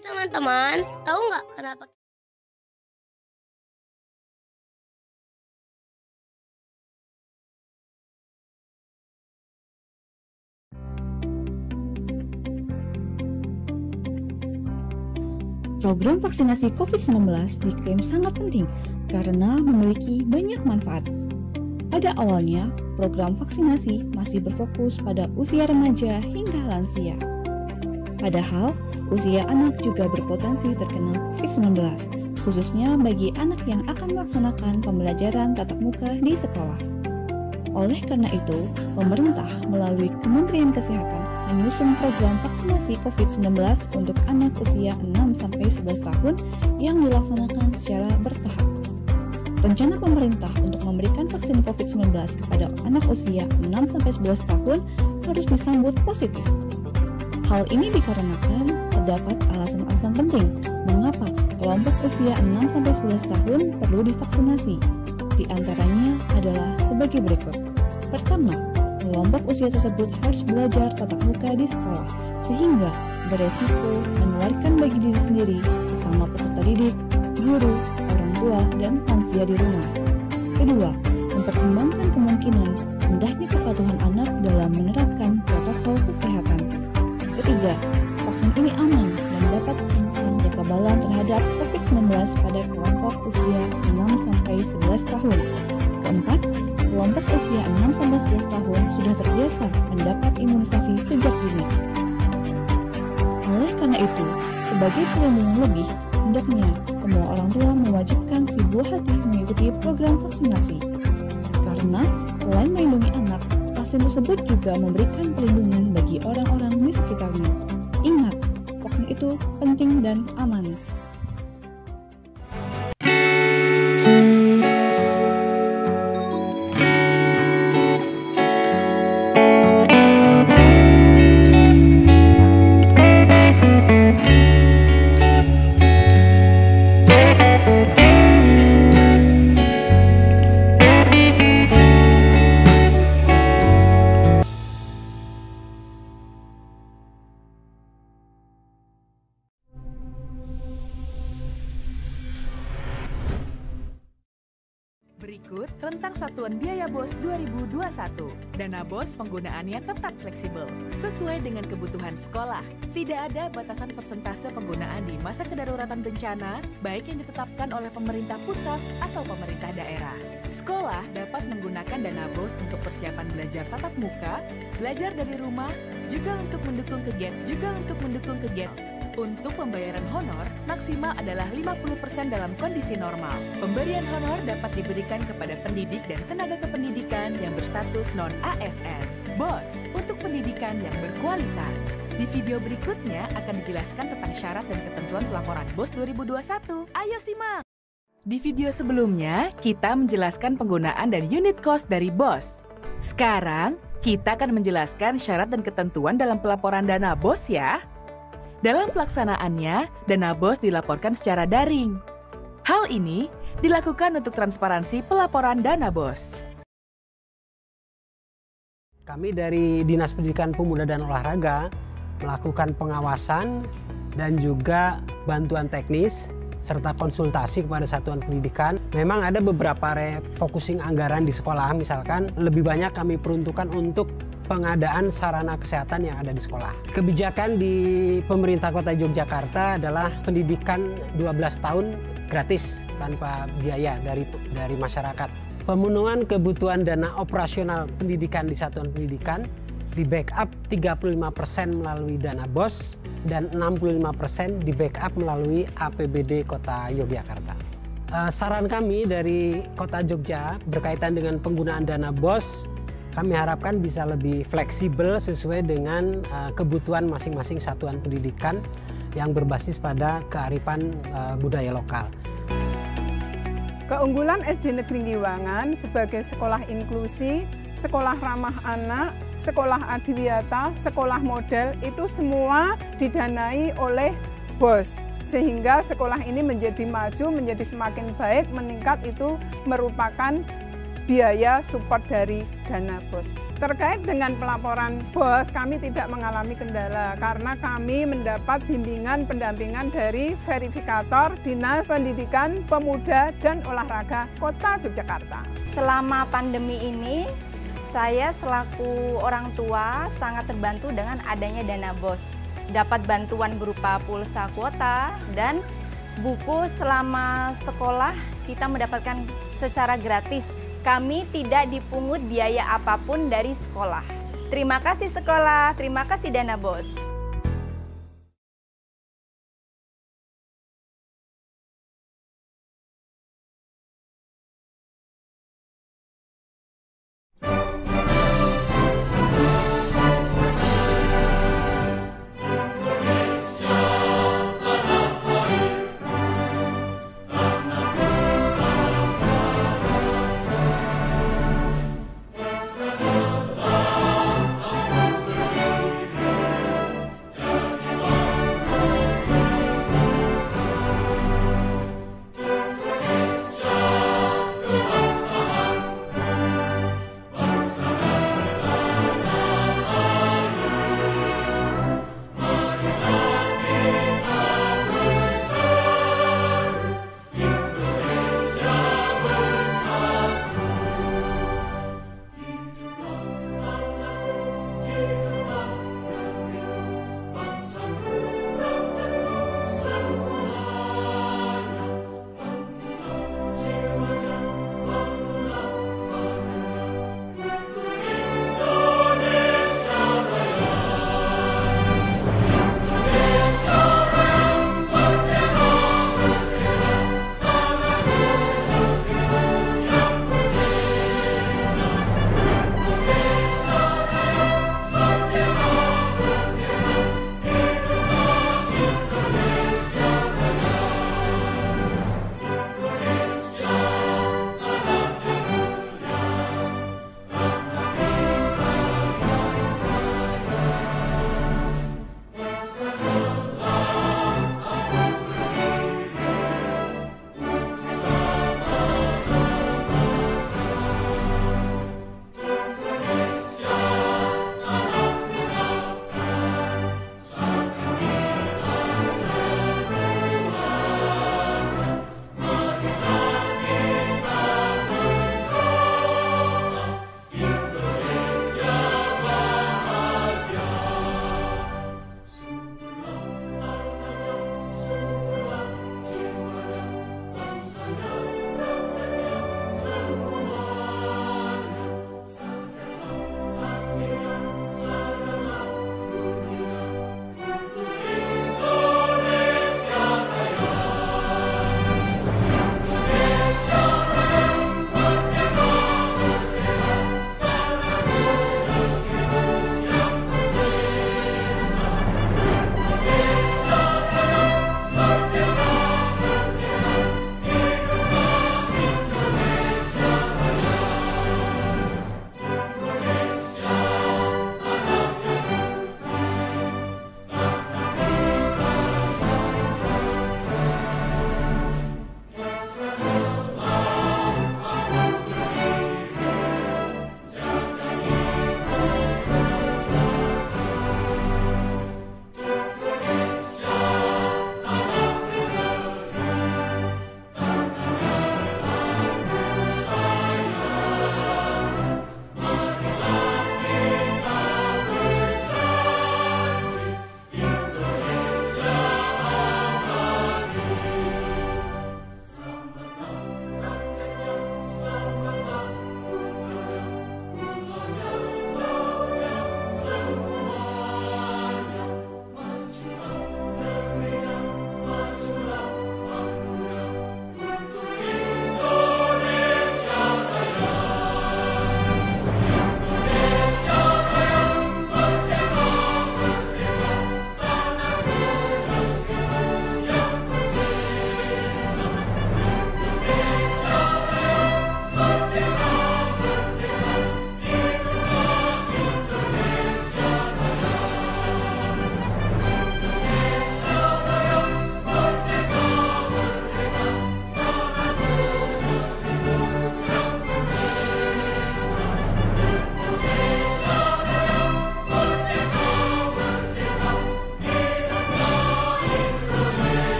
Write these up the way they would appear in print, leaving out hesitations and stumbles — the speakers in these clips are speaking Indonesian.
Hai teman-teman, tahu nggak kenapa Program vaksinasi COVID-19 diklaim sangat penting karena memiliki banyak manfaat. Pada awalnya, program vaksinasi masih berfokus pada usia remaja hingga lansia. Padahal, usia anak juga berpotensi terkena COVID-19, khususnya bagi anak yang akan melaksanakan pembelajaran tatap muka di sekolah. Oleh karena itu, pemerintah melalui Kementerian Kesehatan menyusun program vaksinasi COVID-19 untuk anak usia 6-11 tahun yang dilaksanakan secara bertahap. Rencana pemerintah untuk memberikan vaksin COVID-19 kepada anak usia 6-11 tahun harus disambut positif. Hal ini dikarenakan terdapat alasan-alasan penting mengapa kelompok usia 6-11 tahun perlu divaksinasi. Di antaranya adalah sebagai berikut. Pertama, kelompok usia tersebut harus belajar tatap muka di sekolah, sehingga beresiko menularkan bagi diri sendiri sesama peserta didik, guru, orang tua, dan lansia di rumah. Kedua, mempertimbangkan kemungkinan rendahnya kepatuhan anak dalam menerapkan protokol kesehatan. Ketiga, vaksin ini aman dan dapat merangsang kekebalan terhadap COVID-19 pada kelompok usia 6-11 tahun. Keempat, kelompok usia 6-11 tahun sudah terbiasa mendapat imunisasi sejak dini. Oleh karena itu, sebagai pelindung lebih, hendaknya semua orang tua mewajibkan si buah hati mengikuti program vaksinasi. Karena selain melindungi anak, vaksin tersebut juga memberikan perlindungan bagi orang-orang di sekitarnya. Ingat, vaksin itu penting dan aman. Berikut rentang satuan biaya BOS 2021. Dana BOS penggunaannya tetap fleksibel, sesuai dengan kebutuhan sekolah. Tidak ada batasan persentase penggunaan di masa kedaruratan bencana, baik yang ditetapkan oleh pemerintah pusat atau pemerintah daerah. Sekolah dapat menggunakan dana BOS untuk persiapan belajar tatap muka, belajar dari rumah, juga untuk mendukung kegiatan. Untuk pembayaran honor, maksimal adalah 50% dalam kondisi normal. Pemberian honor dapat diberikan kepada pendidik dan tenaga kependidikan yang berstatus non-ASN. BOS, untuk pendidikan yang berkualitas. Di video berikutnya akan dijelaskan tentang syarat dan ketentuan pelaporan BOS 2021. Ayo simak! Di video sebelumnya, kita menjelaskan penggunaan dan unit cost dari BOS. Sekarang, kita akan menjelaskan syarat dan ketentuan dalam pelaporan dana BOS ya. Dalam pelaksanaannya, dana BOS dilaporkan secara daring. Hal ini dilakukan untuk transparansi pelaporan dana BOS. Kami dari Dinas Pendidikan Pemuda dan Olahraga melakukan pengawasan dan juga bantuan teknis serta konsultasi kepada satuan pendidikan. Memang ada beberapa refocusing anggaran di sekolah, misalkan lebih banyak kami peruntukkan untuk pengadaan sarana kesehatan yang ada di sekolah. Kebijakan di pemerintah Kota Yogyakarta adalah pendidikan 12 tahun gratis tanpa biaya dari masyarakat. Pemenuhan kebutuhan dana operasional pendidikan di satuan pendidikan di backup 35% melalui dana BOS dan 65% di backup melalui APBD Kota Yogyakarta. Saran kami dari Kota Jogja berkaitan dengan penggunaan dana BOS, kami harapkan bisa lebih fleksibel sesuai dengan kebutuhan masing-masing satuan pendidikan yang berbasis pada kearifan budaya lokal. Keunggulan SD Negeri Giwangan sebagai sekolah inklusi, sekolah ramah anak, sekolah adiwiyata, sekolah model itu semua didanai oleh BOS. Sehingga sekolah ini menjadi maju, menjadi semakin baik, meningkat, itu merupakan biaya support dari dana BOS. Terkait dengan pelaporan BOS, kami tidak mengalami kendala karena kami mendapat bimbingan pendampingan dari verifikator Dinas Pendidikan, Pemuda, dan Olahraga Kota Yogyakarta. Selama pandemi ini, saya selaku orang tua sangat terbantu dengan adanya dana BOS. Dapat bantuan berupa pulsa kuota dan buku selama sekolah kita mendapatkan secara gratis. Kami tidak dipungut biaya apapun dari sekolah. Terima kasih sekolah, terima kasih dana BOS.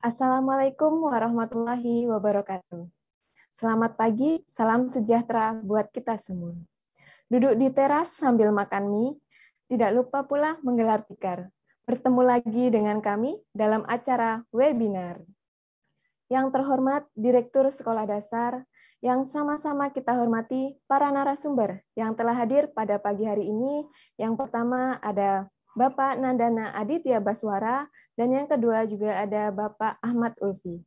Assalamualaikum warahmatullahi wabarakatuh. Selamat pagi, salam sejahtera buat kita semua. Duduk di teras sambil makan mie, tidak lupa pula menggelar tikar. Bertemu lagi dengan kami dalam acara webinar. Yang terhormat Direktur Sekolah Dasar, yang sama-sama kita hormati para narasumber yang telah hadir pada pagi hari ini. Yang pertama ada Bapak Nandana Aditya Baswara, dan yang kedua juga ada Bapak Ahmad Ulfi.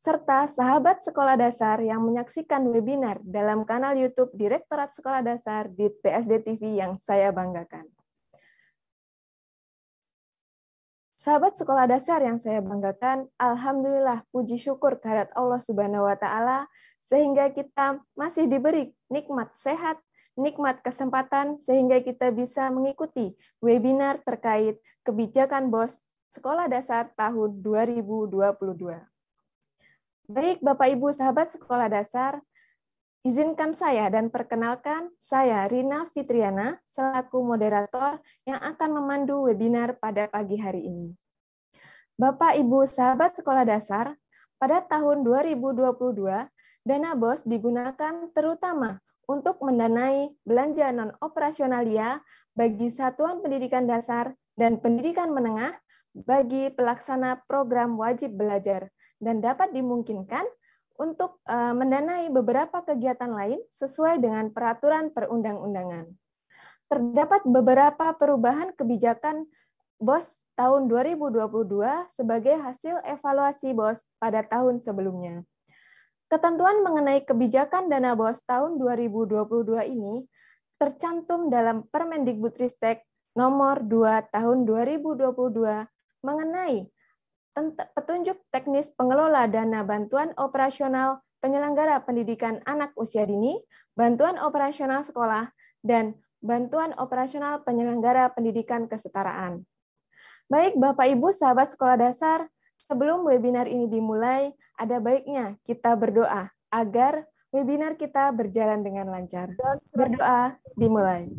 Serta sahabat sekolah dasar yang menyaksikan webinar dalam kanal YouTube Direktorat Sekolah Dasar di PSD TV yang saya banggakan. Sahabat sekolah dasar yang saya banggakan, alhamdulillah puji syukur kehadirat Allah Subhanahu wa taala sehingga kita masih diberi nikmat sehat, nikmat kesempatan sehingga kita bisa mengikuti webinar terkait kebijakan BOS Sekolah Dasar tahun 2022. Baik Bapak Ibu sahabat sekolah dasar, izinkan saya dan perkenalkan saya Rina Fitriana selaku moderator yang akan memandu webinar pada pagi hari ini. Bapak Ibu sahabat sekolah dasar, pada tahun 2022 dana BOS digunakan terutama untuk mendanai belanja non-operasionalia bagi satuan pendidikan dasar dan pendidikan menengah bagi pelaksana program wajib belajar dan dapat dimungkinkan untuk mendanai beberapa kegiatan lain sesuai dengan peraturan perundang-undangan. Terdapat beberapa perubahan kebijakan BOS tahun 2022 sebagai hasil evaluasi BOS pada tahun sebelumnya. Ketentuan mengenai kebijakan dana BOS tahun 2022 ini tercantum dalam Permendikbudristek nomor 2 tahun 2022 mengenai petunjuk teknis pengelola dana bantuan operasional penyelenggara pendidikan anak usia dini, bantuan operasional sekolah, dan bantuan operasional penyelenggara pendidikan kesetaraan. Baik Bapak Ibu sahabat sekolah dasar, sebelum webinar ini dimulai, ada baiknya kita berdoa agar webinar kita berjalan dengan lancar. Berdoa dimulai.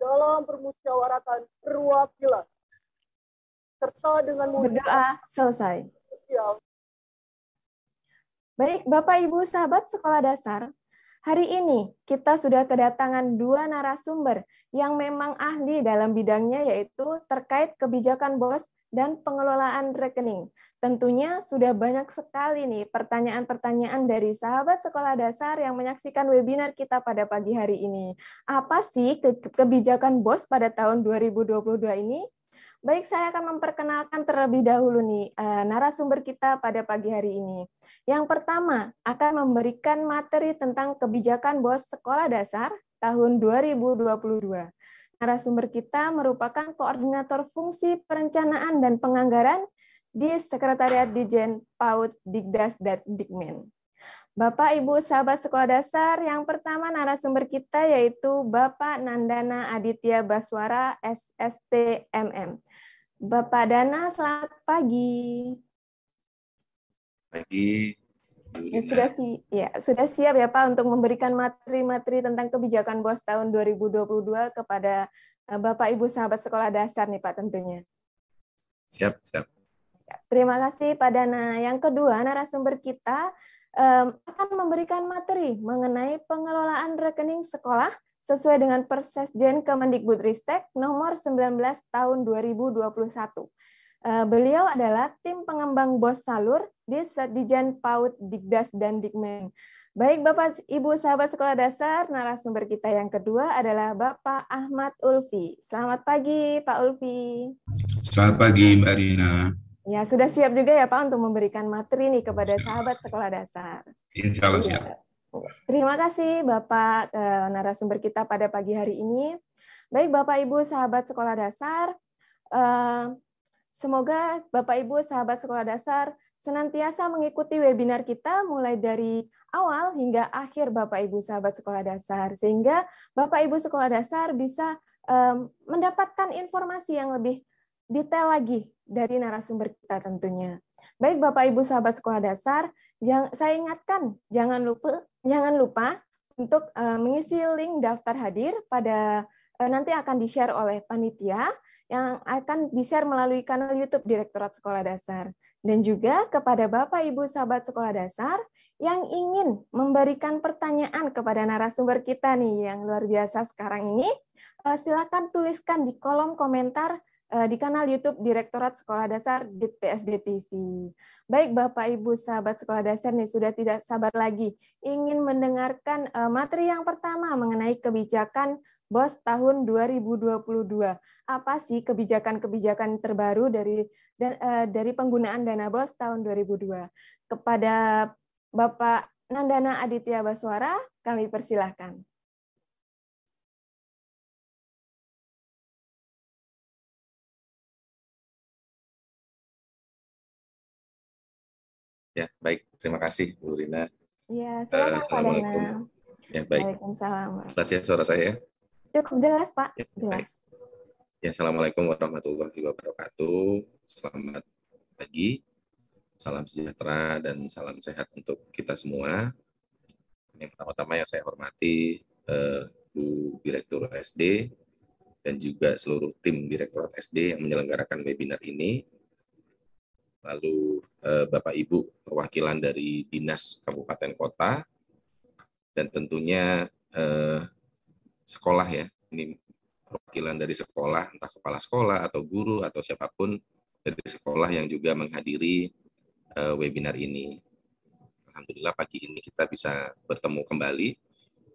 Dalam permusyawaratan perwakilan serta dengan berdoa selesai. Baik Bapak Ibu sahabat sekolah dasar, hari ini kita sudah kedatangan dua narasumber yang memang ahli dalam bidangnya, yaitu terkait kebijakan BOS dan pengelolaan rekening. Tentunya sudah banyak sekali nih pertanyaan-pertanyaan dari sahabat sekolah dasar yang menyaksikan webinar kita pada pagi hari ini. Apa sih kebijakan BOS pada tahun 2022 ini? Baik, saya akan memperkenalkan terlebih dahulu nih narasumber kita pada pagi hari ini. Yang pertama akan memberikan materi tentang kebijakan BOS Sekolah Dasar tahun 2022. Narasumber kita merupakan koordinator fungsi perencanaan dan penganggaran di Sekretariat Dijen PAUD Dikdas dan Dikmen. Bapak Ibu sahabat sekolah dasar, yang pertama narasumber kita yaitu Bapak Nandana Aditya Baswara SST/MM. Bapak Dana, selamat pagi. Pagi. Sudah siap ya Pak untuk memberikan materi-materi tentang kebijakan BOS tahun 2022 kepada Bapak Ibu sahabat sekolah dasar nih Pak tentunya. Siap. Terima kasih Pak Dana. Yang kedua, narasumber kita akan memberikan materi mengenai pengelolaan rekening sekolah sesuai dengan Persesjen Kemendikbudristek nomor 19 tahun 2021. Beliau adalah tim pengembang BOS Salur di Dijen PAUD Dikdas dan Dikmen. Baik Bapak Ibu sahabat sekolah dasar, narasumber kita yang kedua adalah Bapak Ahmad Ulfi. Selamat pagi Pak Ulfi. Selamat pagi Mbak Rina. Ya, sudah siap juga ya Pak untuk memberikan materi nih kepada sahabat sekolah dasar. Insya Allah siap. Terima kasih Bapak narasumber kita pada pagi hari ini. Baik Bapak Ibu sahabat sekolah dasar, semoga Bapak Ibu sahabat sekolah dasar senantiasa mengikuti webinar kita mulai dari awal hingga akhir Bapak Ibu sahabat sekolah dasar, sehingga Bapak Ibu sekolah dasar bisa mendapatkan informasi yang lebih detail lagi dari narasumber kita tentunya. Baik Bapak Ibu sahabat sekolah dasar, saya ingatkan jangan lupa untuk mengisi link daftar hadir pada nanti akan di-share oleh panitia yang akan di-share melalui kanal YouTube Direktorat Sekolah Dasar. Dan juga kepada Bapak Ibu sahabat sekolah dasar yang ingin memberikan pertanyaan kepada narasumber kita nih yang luar biasa sekarang ini, silakan tuliskan di kolom komentar di kanal YouTube Direktorat Sekolah Dasar PSD TV. Baik Bapak Ibu sahabat sekolah dasar nih sudah tidak sabar lagi ingin mendengarkan materi yang pertama mengenai kebijakan BOS tahun 2022. Apa sih kebijakan-kebijakan terbaru dari penggunaan dana BOS tahun 2002? Kepada Bapak Nandana Aditya Baswara, kami persilahkan. Ya, baik. Terima kasih, Bu Rina. Ya, silakan Pak Dana. Ya, baik. Waalaikumsalam. Jelas ya suara saya? Cukup jelas, Pak. Ya, jelas. Ya, Assalamualaikum warahmatullahi wabarakatuh. Selamat pagi, salam sejahtera, dan salam sehat untuk kita semua. Yang pertama-tama yang saya hormati Bu Direktur SD dan juga seluruh tim Direktorat SD yang menyelenggarakan webinar ini. Lalu Bapak Ibu perwakilan dari Dinas Kabupaten Kota, dan tentunya sekolah ya, ini perwakilan dari sekolah, entah kepala sekolah atau guru atau siapapun dari sekolah yang juga menghadiri webinar ini. Alhamdulillah pagi ini kita bisa bertemu kembali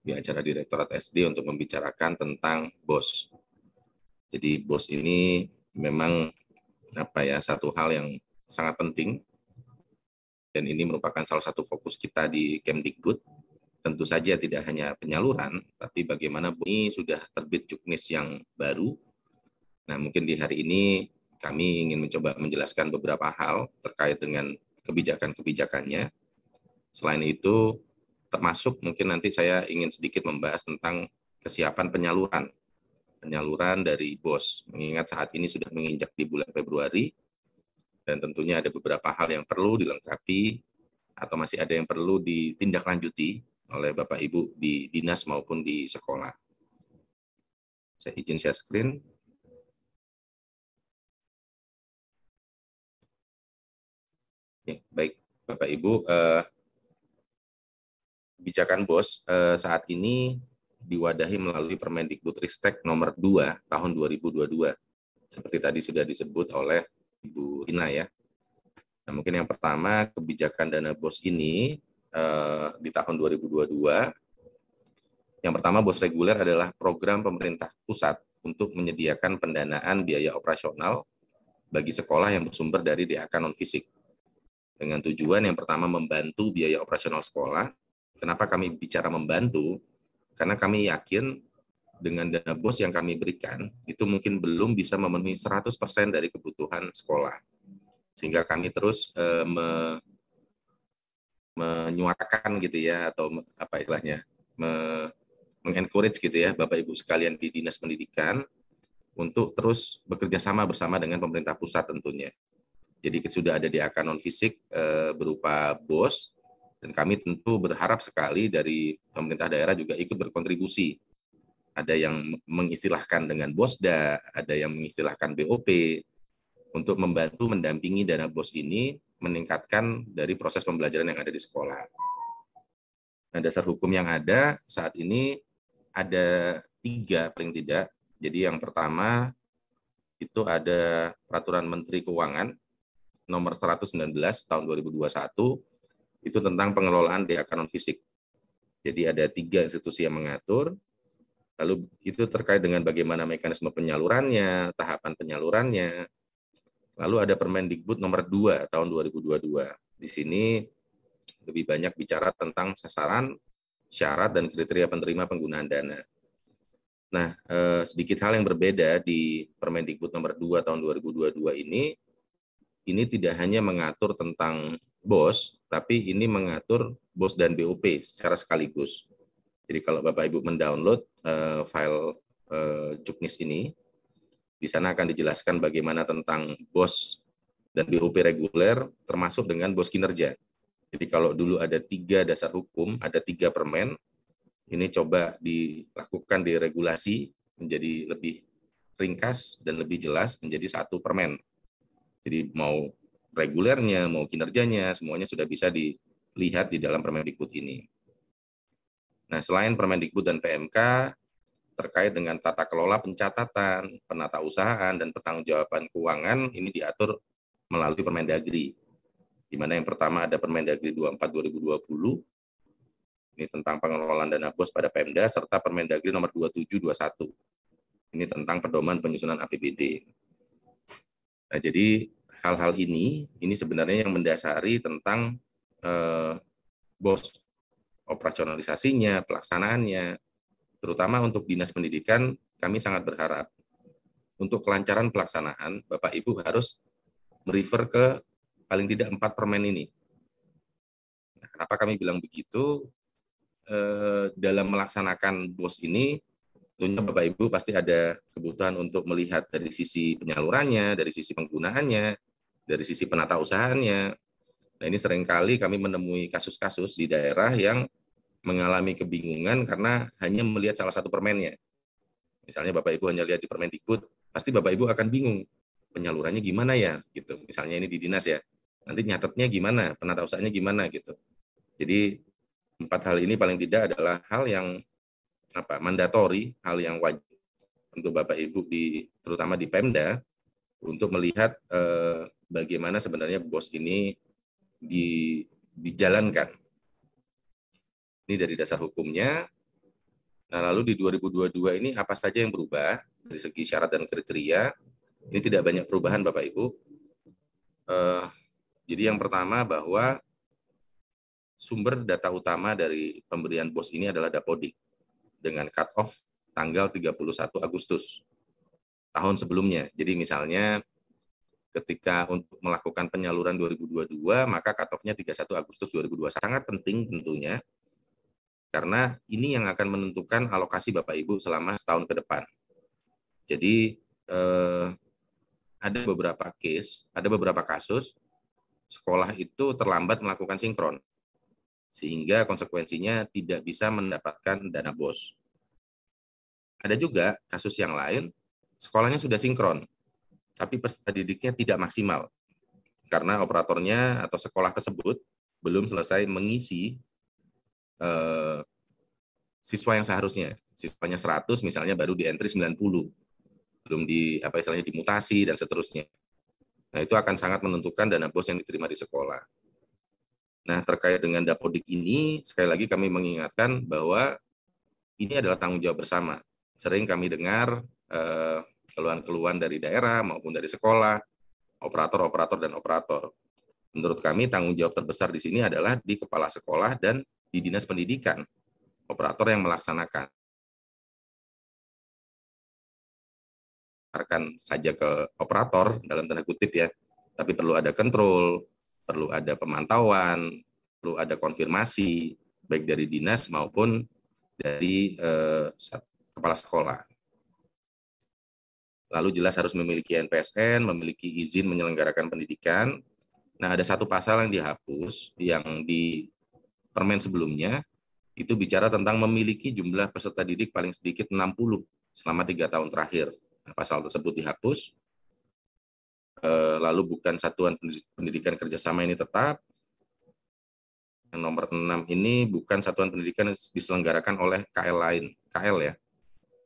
di acara Direktorat SD untuk membicarakan tentang BOS. Jadi BOS ini memang satu hal yang sangat penting, dan ini merupakan salah satu fokus kita di Kemdikbud. Tentu saja tidak hanya penyaluran, tapi bagaimana ini sudah terbit juknis yang baru. Nah, mungkin di hari ini kami ingin mencoba menjelaskan beberapa hal terkait dengan kebijakan-kebijakannya. Selain itu, termasuk mungkin nanti saya ingin sedikit membahas tentang kesiapan penyaluran dari BOS. Mengingat saat ini sudah menginjak di bulan Februari, dan tentunya ada beberapa hal yang perlu dilengkapi atau masih ada yang perlu ditindaklanjuti oleh Bapak Ibu di dinas maupun di sekolah. Saya izin share screen. Ya, baik Bapak Ibu, kebijakan BOS saat ini diwadahi melalui Permendikbudristek nomor 2 tahun 2022. Seperti tadi sudah disebut oleh Ibu Rina ya. Nah, mungkin yang pertama, kebijakan dana BOS ini di tahun 2022, yang pertama BOS reguler adalah program pemerintah pusat untuk menyediakan pendanaan biaya operasional bagi sekolah yang bersumber dari DAK non-fisik. Dengan tujuan yang pertama membantu biaya operasional sekolah. Kenapa kami bicara membantu? Karena kami yakin dengan dana BOS yang kami berikan, itu mungkin belum bisa memenuhi 100% dari kebutuhan sekolah. Sehingga kami terus menyuarakan gitu ya, atau apa istilahnya, mengencourage gitu ya Bapak Ibu sekalian di Dinas Pendidikan untuk terus bekerja sama bersama dengan pemerintah pusat tentunya. Jadi sudah ada DAK non-fisik berupa BOS, dan kami tentu berharap sekali dari pemerintah daerah juga ikut berkontribusi. Ada yang mengistilahkan dengan BOSDA, ada yang mengistilahkan BOP, untuk membantu mendampingi dana BOS ini meningkatkan dari proses pembelajaran yang ada di sekolah. Nah, dasar hukum yang ada saat ini ada 3 paling tidak. Jadi yang pertama itu ada Peraturan Menteri Keuangan nomor 119 tahun 2021, itu tentang pengelolaan DAK non-fisik. Jadi ada 3 institusi yang mengatur, lalu itu terkait dengan bagaimana mekanisme penyalurannya, tahapan penyalurannya. Lalu ada Permendikbud nomor 2 tahun 2022. Di sini lebih banyak bicara tentang sasaran, syarat, dan kriteria penerima penggunaan dana. Nah, sedikit hal yang berbeda di Permendikbud nomor 2 tahun 2022 ini tidak hanya mengatur tentang BOS, tapi ini mengatur BOS dan BOP secara sekaligus. Jadi kalau Bapak Ibu mendownload file juknis ini, di sana akan dijelaskan bagaimana tentang BOS dan BOP reguler, termasuk dengan BOS kinerja. Jadi kalau dulu ada 3 dasar hukum, ada 3 permen, ini coba dilakukan di regulasi, menjadi lebih ringkas dan lebih jelas menjadi satu permen. Jadi mau regulernya, mau kinerjanya, semuanya sudah bisa dilihat di dalam Permendikbud ini. Nah, selain Permendikbud dan PMK, terkait dengan tata kelola pencatatan, penatausahaan, dan pertanggungjawaban keuangan, ini diatur melalui Permendagri. Di mana yang pertama ada Permendagri 24/2020, ini tentang pengelolaan dana BOS pada Pemda, serta Permendagri nomor 27/21, ini tentang pedoman penyusunan APBD. Nah, jadi hal-hal ini sebenarnya yang mendasari tentang BOS, operasionalisasinya, pelaksanaannya, terutama untuk Dinas Pendidikan. Kami sangat berharap untuk kelancaran pelaksanaan, Bapak Ibu harus merefer ke paling tidak 4 permen ini. Nah, kenapa kami bilang begitu? Dalam melaksanakan BOS ini, tentunya Bapak Ibu pasti ada kebutuhan untuk melihat dari sisi penyalurannya, dari sisi penggunaannya, dari sisi penatausahaannya. Nah, ini seringkali kami menemui kasus-kasus di daerah yang mengalami kebingungan karena hanya melihat salah satu permennya. Misalnya Bapak Ibu hanya lihat di Permendikbud, pasti Bapak Ibu akan bingung, penyalurannya gimana ya, gitu. Misalnya ini di dinas ya, nanti nyatetnya gimana, penatausahaannya gimana, gitu. Jadi 4 hal ini paling tidak adalah hal yang mandatori, hal yang wajib untuk Bapak Ibu terutama di Pemda untuk melihat bagaimana sebenarnya BOS ini dijalankan. Ini dari dasar hukumnya. Nah, lalu di 2022 ini apa saja yang berubah dari segi syarat dan kriteria? Ini tidak banyak perubahan, Bapak Ibu. Jadi yang pertama bahwa sumber data utama dari pemberian BOS ini adalah Dapodik dengan cut-off tanggal 31 Agustus tahun sebelumnya. Jadi misalnya ketika untuk melakukan penyaluran 2022, maka cut-off-nya 31 Agustus 2021. Sangat penting tentunya, karena ini yang akan menentukan alokasi Bapak Ibu selama setahun ke depan. Jadi ada beberapa kasus sekolah itu terlambat melakukan sinkron, sehingga konsekuensinya tidak bisa mendapatkan dana BOS. Ada juga kasus yang lain, sekolahnya sudah sinkron, tapi peserta didiknya tidak maksimal, karena operatornya atau sekolah tersebut belum selesai mengisi siswa yang seharusnya. Siswanya 100, misalnya baru di entry 90, belum dimutasi dan seterusnya. Nah, itu akan sangat menentukan dana BOS yang diterima di sekolah. Nah, terkait dengan Dapodik ini, sekali lagi kami mengingatkan bahwa ini adalah tanggung jawab bersama. Sering kami dengar keluhan-keluhan dari daerah maupun dari sekolah, operator dan operator. Menurut kami tanggung jawab terbesar di sini adalah di kepala sekolah dan di Dinas Pendidikan, operator yang melaksanakan. Saja ke operator dalam tanda kutip ya, tapi perlu ada kontrol, perlu ada pemantauan, perlu ada konfirmasi baik dari dinas maupun dari kepala sekolah. Lalu jelas harus memiliki NPSN, memiliki izin menyelenggarakan pendidikan. Nah, ada satu pasal yang dihapus yang di permen sebelumnya, itu bicara tentang memiliki jumlah peserta didik paling sedikit 60 selama 3 tahun terakhir. Nah, pasal tersebut dihapus. Lalu bukan satuan pendidikan kerjasama ini tetap. Yang nomor 6 ini bukan satuan pendidikan diselenggarakan oleh KL lain, KL ya.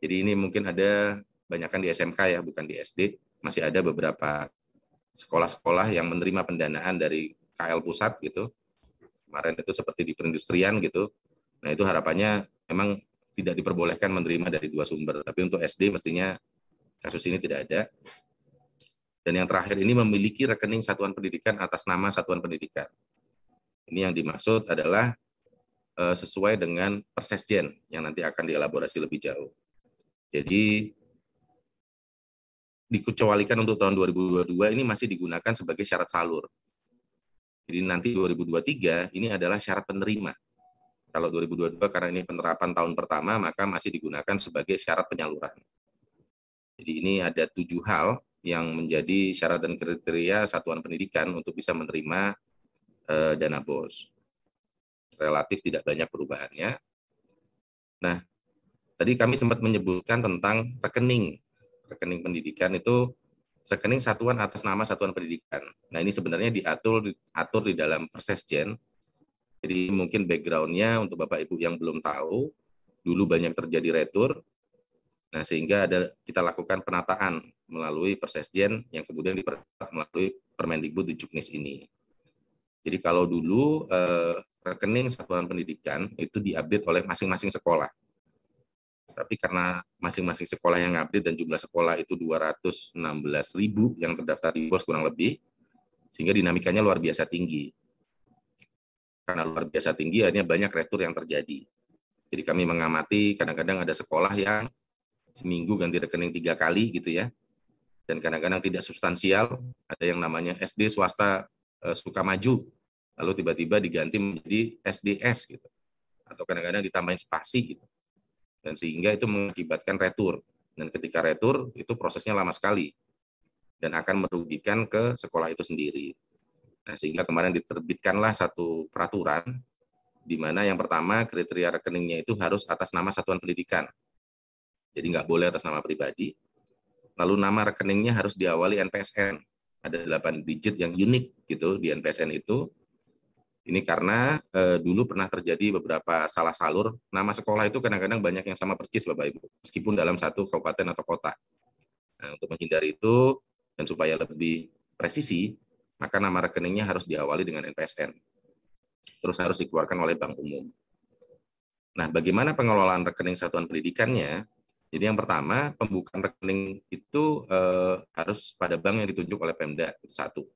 Jadi ini mungkin ada banyakkan di SMK ya, bukan di SD. Masih ada beberapa sekolah-sekolah yang menerima pendanaan dari KL pusat gitu. Kemarin itu seperti di perindustrian gitu. Nah, itu harapannya memang tidak diperbolehkan menerima dari 2 sumber. Tapi untuk SD mestinya kasus ini tidak ada. Dan yang terakhir ini memiliki rekening satuan pendidikan atas nama satuan pendidikan. Ini yang dimaksud adalah sesuai dengan Persesjen yang nanti akan dielaborasi lebih jauh. Jadi dikecualikan untuk tahun 2022 ini masih digunakan sebagai syarat salur. Jadi nanti 2023 ini adalah syarat penerima. Kalau 2022 karena ini penerapan tahun pertama, maka masih digunakan sebagai syarat penyaluran. Jadi ini ada 7 hal yang menjadi syarat dan kriteria satuan pendidikan untuk bisa menerima dana BOS. Relatif tidak banyak perubahannya. Nah, tadi kami sempat menyebutkan tentang rekening pendidikan itu rekening satuan atas nama satuan pendidikan. Nah, ini sebenarnya diatur di dalam Persesjen. Jadi mungkin background-nya untuk Bapak Ibu yang belum tahu, dulu banyak terjadi retur. Nah, sehingga kita lakukan penataan melalui Persesjen yang kemudian diperkuat melalui Permendikbud di Juknis ini. Jadi kalau dulu rekening satuan pendidikan itu diupdate oleh masing-masing sekolah. Tapi karena masing-masing sekolah yang update dan jumlah sekolah itu 216.000 yang terdaftar di BOS kurang lebih, sehingga dinamikanya luar biasa tinggi. Karena luar biasa tinggi, akhirnya banyak retur yang terjadi. Jadi kami mengamati kadang-kadang ada sekolah yang seminggu ganti rekening 3 kali gitu ya, dan kadang-kadang tidak substansial. Ada yang namanya SD swasta Sukamaju, lalu tiba-tiba diganti menjadi SDS gitu, atau kadang-kadang ditambahin spasi gitu. Dan sehingga itu mengakibatkan retur. Dan ketika retur, itu prosesnya lama sekali. Dan akan merugikan ke sekolah itu sendiri. Nah, sehingga kemarin diterbitkanlah satu peraturan, di mana yang pertama kriteria rekeningnya itu harus atas nama satuan pendidikan. Jadi nggak boleh atas nama pribadi. Lalu nama rekeningnya harus diawali NPSN. Ada 8 digit yang unik gitu di NPSN itu. Ini karena dulu pernah terjadi beberapa salah salur. Nama sekolah itu kadang-kadang banyak yang sama persis Bapak Ibu, meskipun dalam satu kabupaten atau kota. Nah, untuk menghindari itu dan supaya lebih presisi, maka nama rekeningnya harus diawali dengan NPSN. Terus harus dikeluarkan oleh Bank Umum. Nah, bagaimana pengelolaan rekening satuan pendidikannya? Jadi yang pertama, pembukaan rekening itu harus pada bank yang ditunjuk oleh Pemda, itu satu.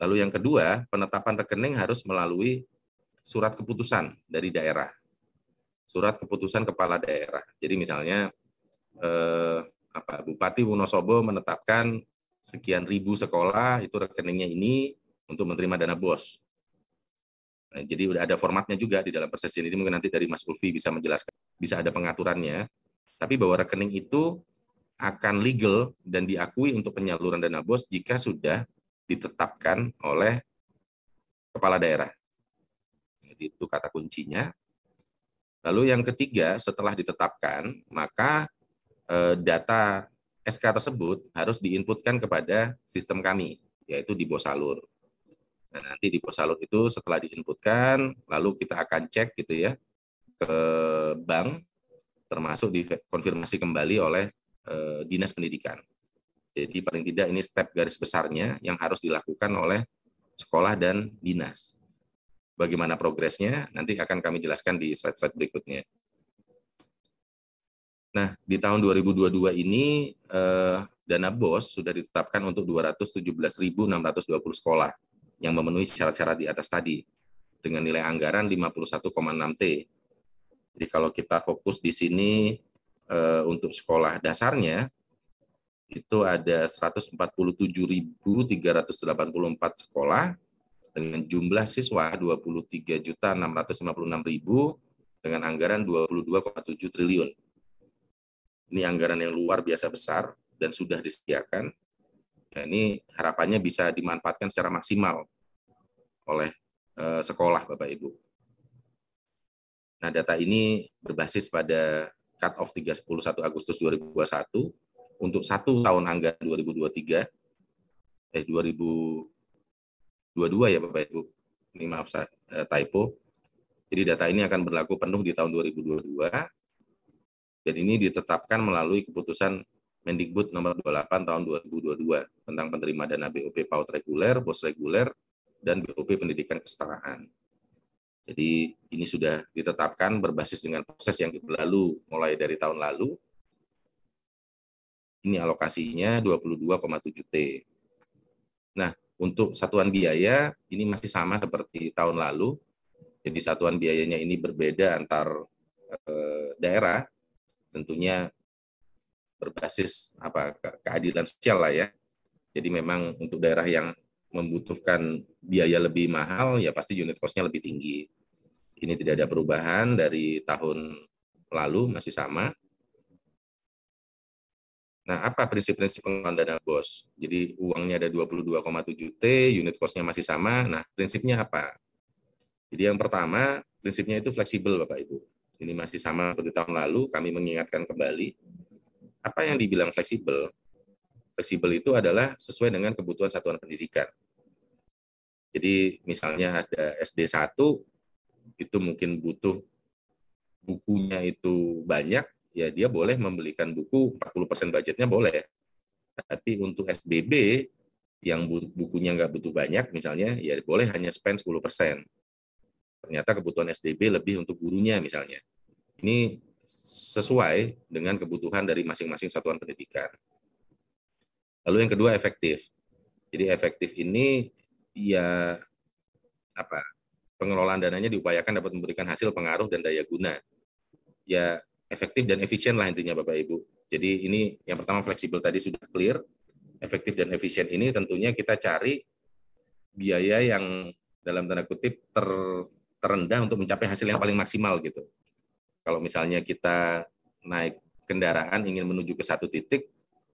Lalu yang kedua, penetapan rekening harus melalui surat keputusan dari daerah. Surat keputusan kepala daerah. Jadi misalnya Bupati Wonosobo menetapkan sekian ribu sekolah, itu rekeningnya ini untuk menerima dana BOS. Nah, jadi udah ada formatnya juga di dalam Persesjen ini, mungkin nanti dari Mas Ulfi bisa menjelaskan, bisa ada pengaturannya. Tapi bahwa rekening itu akan legal dan diakui untuk penyaluran dana BOS jika sudah ditetapkan oleh kepala daerah. Jadi itu kata kuncinya. Lalu yang ketiga, setelah ditetapkan, maka data SK tersebut harus diinputkan kepada sistem kami, yaitu di Bosalur. Nah, nanti di Bosalur itu setelah diinputkan, lalu kita akan cek gitu ya ke bank, termasuk dikonfirmasi kembali oleh Dinas Pendidikan. Jadi paling tidak ini step garis besarnya yang harus dilakukan oleh sekolah dan dinas. Bagaimana progresnya nanti akan kami jelaskan di slide-slide berikutnya. Nah, di tahun 2022 ini dana BOS sudah ditetapkan untuk 217.620 sekolah yang memenuhi syarat-syarat di atas tadi dengan nilai anggaran 51,6 T. Jadi kalau kita fokus di sini untuk sekolah dasarnya itu ada 147.384 sekolah dengan jumlah siswa 23.656.000 dengan anggaran 22,7 triliun. Ini anggaran yang luar biasa besar dan sudah disediakan. Nah, ini harapannya bisa dimanfaatkan secara maksimal oleh sekolah Bapak Ibu. Nah, data ini berbasis pada cut-off 31 Agustus 2021 untuk 1 tahun anggaran 2022 ya Bapak Ibu. Ini maaf saya typo. Jadi data ini akan berlaku penuh di tahun 2022 dan ini ditetapkan melalui keputusan Mendikbud nomor 28 tahun 2022 tentang penerima dana BOP PAUD reguler, BOS reguler, dan BOP pendidikan kesetaraan. Jadi ini sudah ditetapkan berbasis dengan proses yang berlalu mulai dari tahun lalu. Ini alokasinya 22,7 T. Nah, untuk satuan biaya ini masih sama seperti tahun lalu. Jadi satuan biayanya ini berbeda antar daerah, tentunya berbasis keadilan sosial lah ya. Jadi memang untuk daerah yang membutuhkan biaya lebih mahal, ya pasti unit cost-nya lebih tinggi. Ini tidak ada perubahan dari tahun lalu, masih sama. Nah, apa prinsip-prinsip pengelolaan dana BOS? Jadi uangnya ada 22,7 T, unit cost-nya masih sama. Nah, prinsipnya apa? Jadi yang pertama, prinsipnya itu fleksibel Bapak Ibu. ini masih sama seperti tahun lalu, kami mengingatkan kembali, apa yang dibilang fleksibel? Fleksibel itu adalah sesuai dengan kebutuhan satuan pendidikan. Jadi misalnya ada SD 1, itu mungkin butuh bukunya itu banyak, ya dia boleh membelikan buku 40% budgetnya boleh. Tapi untuk SBB yang bukunya nggak butuh banyak, misalnya, ya boleh hanya spend 10%. Ternyata kebutuhan SDB lebih untuk gurunya misalnya. Ini sesuai dengan kebutuhan dari masing-masing satuan pendidikan. Lalu yang kedua efektif. Jadi efektif ini ya apa? Pengelolaan dananya diupayakan dapat memberikan hasil pengaruh dan daya guna. Ya efektif dan efisien lah intinya Bapak Ibu. Jadi ini yang pertama fleksibel tadi sudah clear. Efektif dan efisien ini tentunya kita cari biaya yang dalam tanda kutip terendah untuk mencapai hasil yang paling maksimal gitu. Kalau misalnya kita naik kendaraan ingin menuju ke satu titik,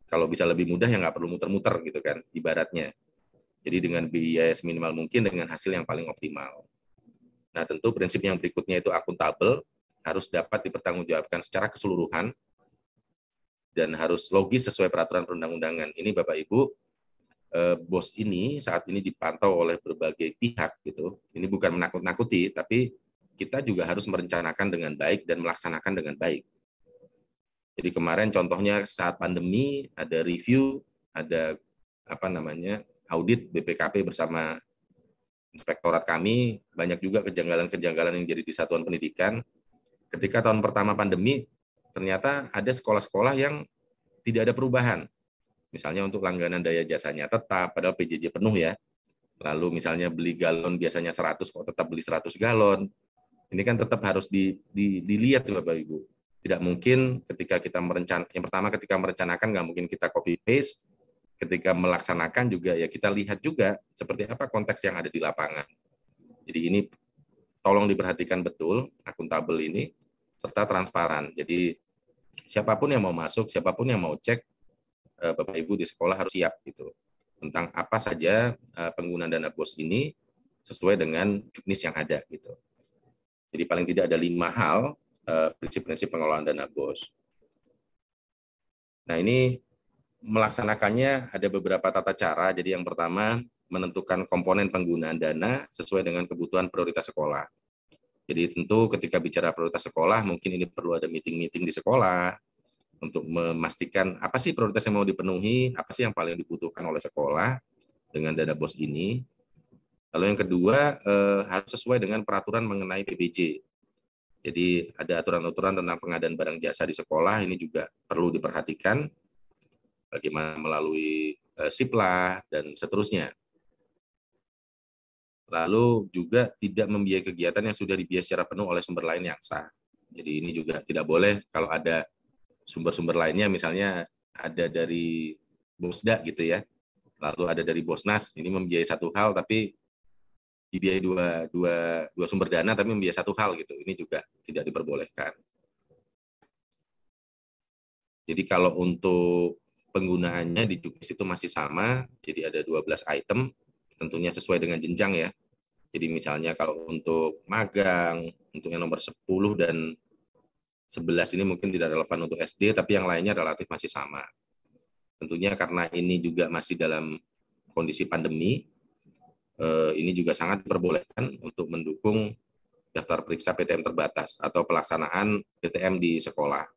kalau bisa lebih mudah ya nggak perlu muter-muter gitu kan, ibaratnya. Jadi dengan biaya seminimal mungkin dengan hasil yang paling optimal. Nah tentu prinsip yang berikutnya itu akuntabel, harus dapat dipertanggungjawabkan secara keseluruhan, dan harus logis sesuai peraturan perundang-undangan. Ini Bapak Ibu, bos ini saat ini dipantau oleh berbagai pihak gitu. Ini bukan menakut-nakuti, tapi kita juga harus merencanakan dengan baik dan melaksanakan dengan baik. Jadi kemarin contohnya saat pandemi ada review, ada audit BPKP bersama inspektorat kami, banyak juga kejanggalan-kejanggalan yang jadi di satuan pendidikan. Ketika tahun pertama pandemi, ternyata ada sekolah-sekolah yang tidak ada perubahan. Misalnya untuk langganan daya jasanya tetap, padahal PJJ penuh ya. Lalu misalnya beli galon biasanya 100, kok tetap beli 100 galon. Ini kan tetap harus dilihat Bapak Ibu. Tidak mungkin ketika kita yang pertama ketika merencanakan nggak mungkin kita copy paste, ketika melaksanakan juga ya kita lihat juga seperti apa konteks yang ada di lapangan. Jadi ini tolong diperhatikan betul, akuntabel ini, serta transparan. Jadi siapapun yang mau masuk, siapapun yang mau cek, Bapak Ibu di sekolah harus siap gitu tentang apa saja penggunaan dana BOS ini sesuai dengan juknis yang ada gitu. Jadi paling tidak ada 5 hal prinsip-prinsip pengelolaan dana BOS. Nah ini melaksanakannya ada beberapa tata cara. Jadi yang pertama menentukan komponen penggunaan dana sesuai dengan kebutuhan prioritas sekolah. Jadi tentu ketika bicara prioritas sekolah mungkin ini perlu ada meeting-meeting di sekolah untuk memastikan apa sih prioritas yang mau dipenuhi, apa sih yang paling dibutuhkan oleh sekolah dengan dana BOS ini. Lalu yang kedua harus sesuai dengan peraturan mengenai PBJ. Jadi ada aturan-aturan tentang pengadaan barang jasa di sekolah, ini juga perlu diperhatikan bagaimana melalui SIPLA dan seterusnya. Lalu juga tidak membiayai kegiatan yang sudah dibiayai secara penuh oleh sumber lain yang sah. Jadi ini juga tidak boleh kalau ada sumber-sumber lainnya, misalnya ada dari Bosda gitu ya, lalu ada dari Bosnas, ini membiayai satu hal tapi dibiayai dua sumber dana tapi membiayai satu hal gitu, ini juga tidak diperbolehkan. Jadi kalau untuk penggunaannya di juknis itu masih sama, jadi ada 12 item, tentunya sesuai dengan jenjang ya. Jadi misalnya kalau untuk magang, untuk yang nomor 10 dan 11 ini mungkin tidak relevan untuk SD, tapi yang lainnya relatif masih sama. Tentunya karena ini juga masih dalam kondisi pandemi, ini juga sangat diperbolehkan untuk mendukung daftar periksa PTM terbatas atau pelaksanaan PTM di sekolah.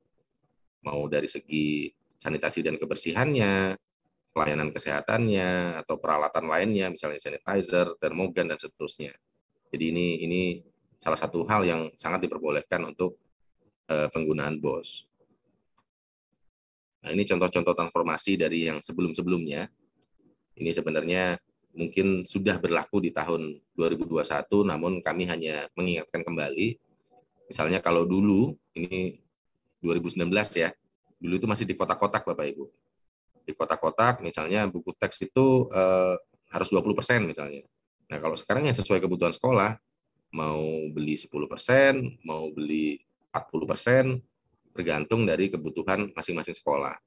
Mau dari segi sanitasi dan kebersihannya, pelayanan kesehatannya, atau peralatan lainnya, misalnya sanitizer, termogan, dan seterusnya. Jadi ini salah satu hal yang sangat diperbolehkan untuk penggunaan BOS. Nah, ini contoh-contoh transformasi dari yang sebelum-sebelumnya. Ini sebenarnya mungkin sudah berlaku di tahun 2021, namun kami hanya mengingatkan kembali. Misalnya kalau dulu, ini 2019 ya, dulu itu masih di kotak-kotak Bapak Ibu. Di kotak-kotak misalnya buku teks itu harus 20% misalnya. Nah kalau sekarang yang sesuai kebutuhan sekolah, mau beli 10%, mau beli 40%, tergantung dari kebutuhan masing-masing sekolah.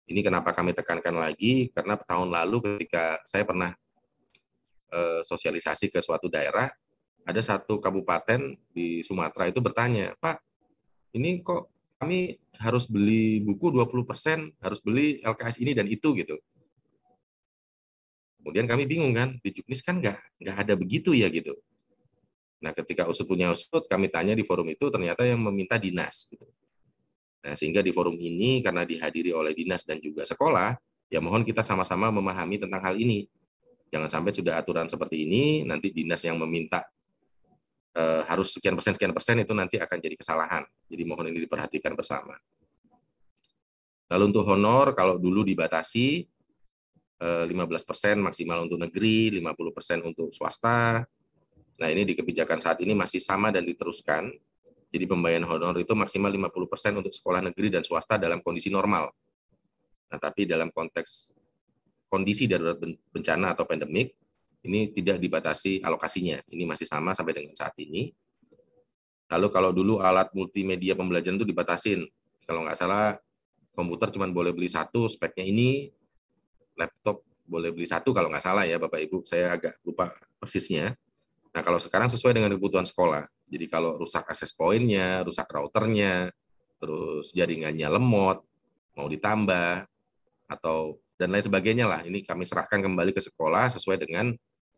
Ini kenapa kami tekankan lagi, karena tahun lalu ketika saya pernah sosialisasi ke suatu daerah, ada satu kabupaten di Sumatera itu bertanya, Pak, ini kok kami harus beli buku 20%, harus beli LKS ini dan itu gitu. Kemudian kami bingung kan, di Juknis kan nggak ada begitu ya gitu. Nah, ketika usut punya usut, kami tanya di forum itu, ternyata yang meminta dinas. Gitu. Nah, sehingga di forum ini, karena dihadiri oleh dinas dan juga sekolah, ya mohon kita sama-sama memahami tentang hal ini. Jangan sampai sudah aturan seperti ini, nanti dinas yang meminta harus sekian persen itu nanti akan jadi kesalahan. Jadi mohon ini diperhatikan bersama. Lalu untuk honor, kalau dulu dibatasi, 15% maksimal untuk negeri, 50% untuk swasta. Nah, ini di kebijakan saat ini masih sama dan diteruskan. Jadi pembayaran honor itu maksimal 50% untuk sekolah negeri dan swasta dalam kondisi normal. Nah, tapi dalam konteks kondisi darurat bencana atau pandemik, ini tidak dibatasi alokasinya. Ini masih sama sampai dengan saat ini. Lalu kalau dulu alat multimedia pembelajaran itu dibatasin. Kalau nggak salah, komputer cuma boleh beli satu, speknya ini, laptop boleh beli satu kalau nggak salah ya Bapak Ibu, saya agak lupa persisnya. Nah, kalau sekarang sesuai dengan kebutuhan sekolah. Jadi kalau rusak akses poinnya, rusak routernya, terus jaringannya lemot, mau ditambah, atau dan lain sebagainya lah. Ini kami serahkan kembali ke sekolah sesuai dengan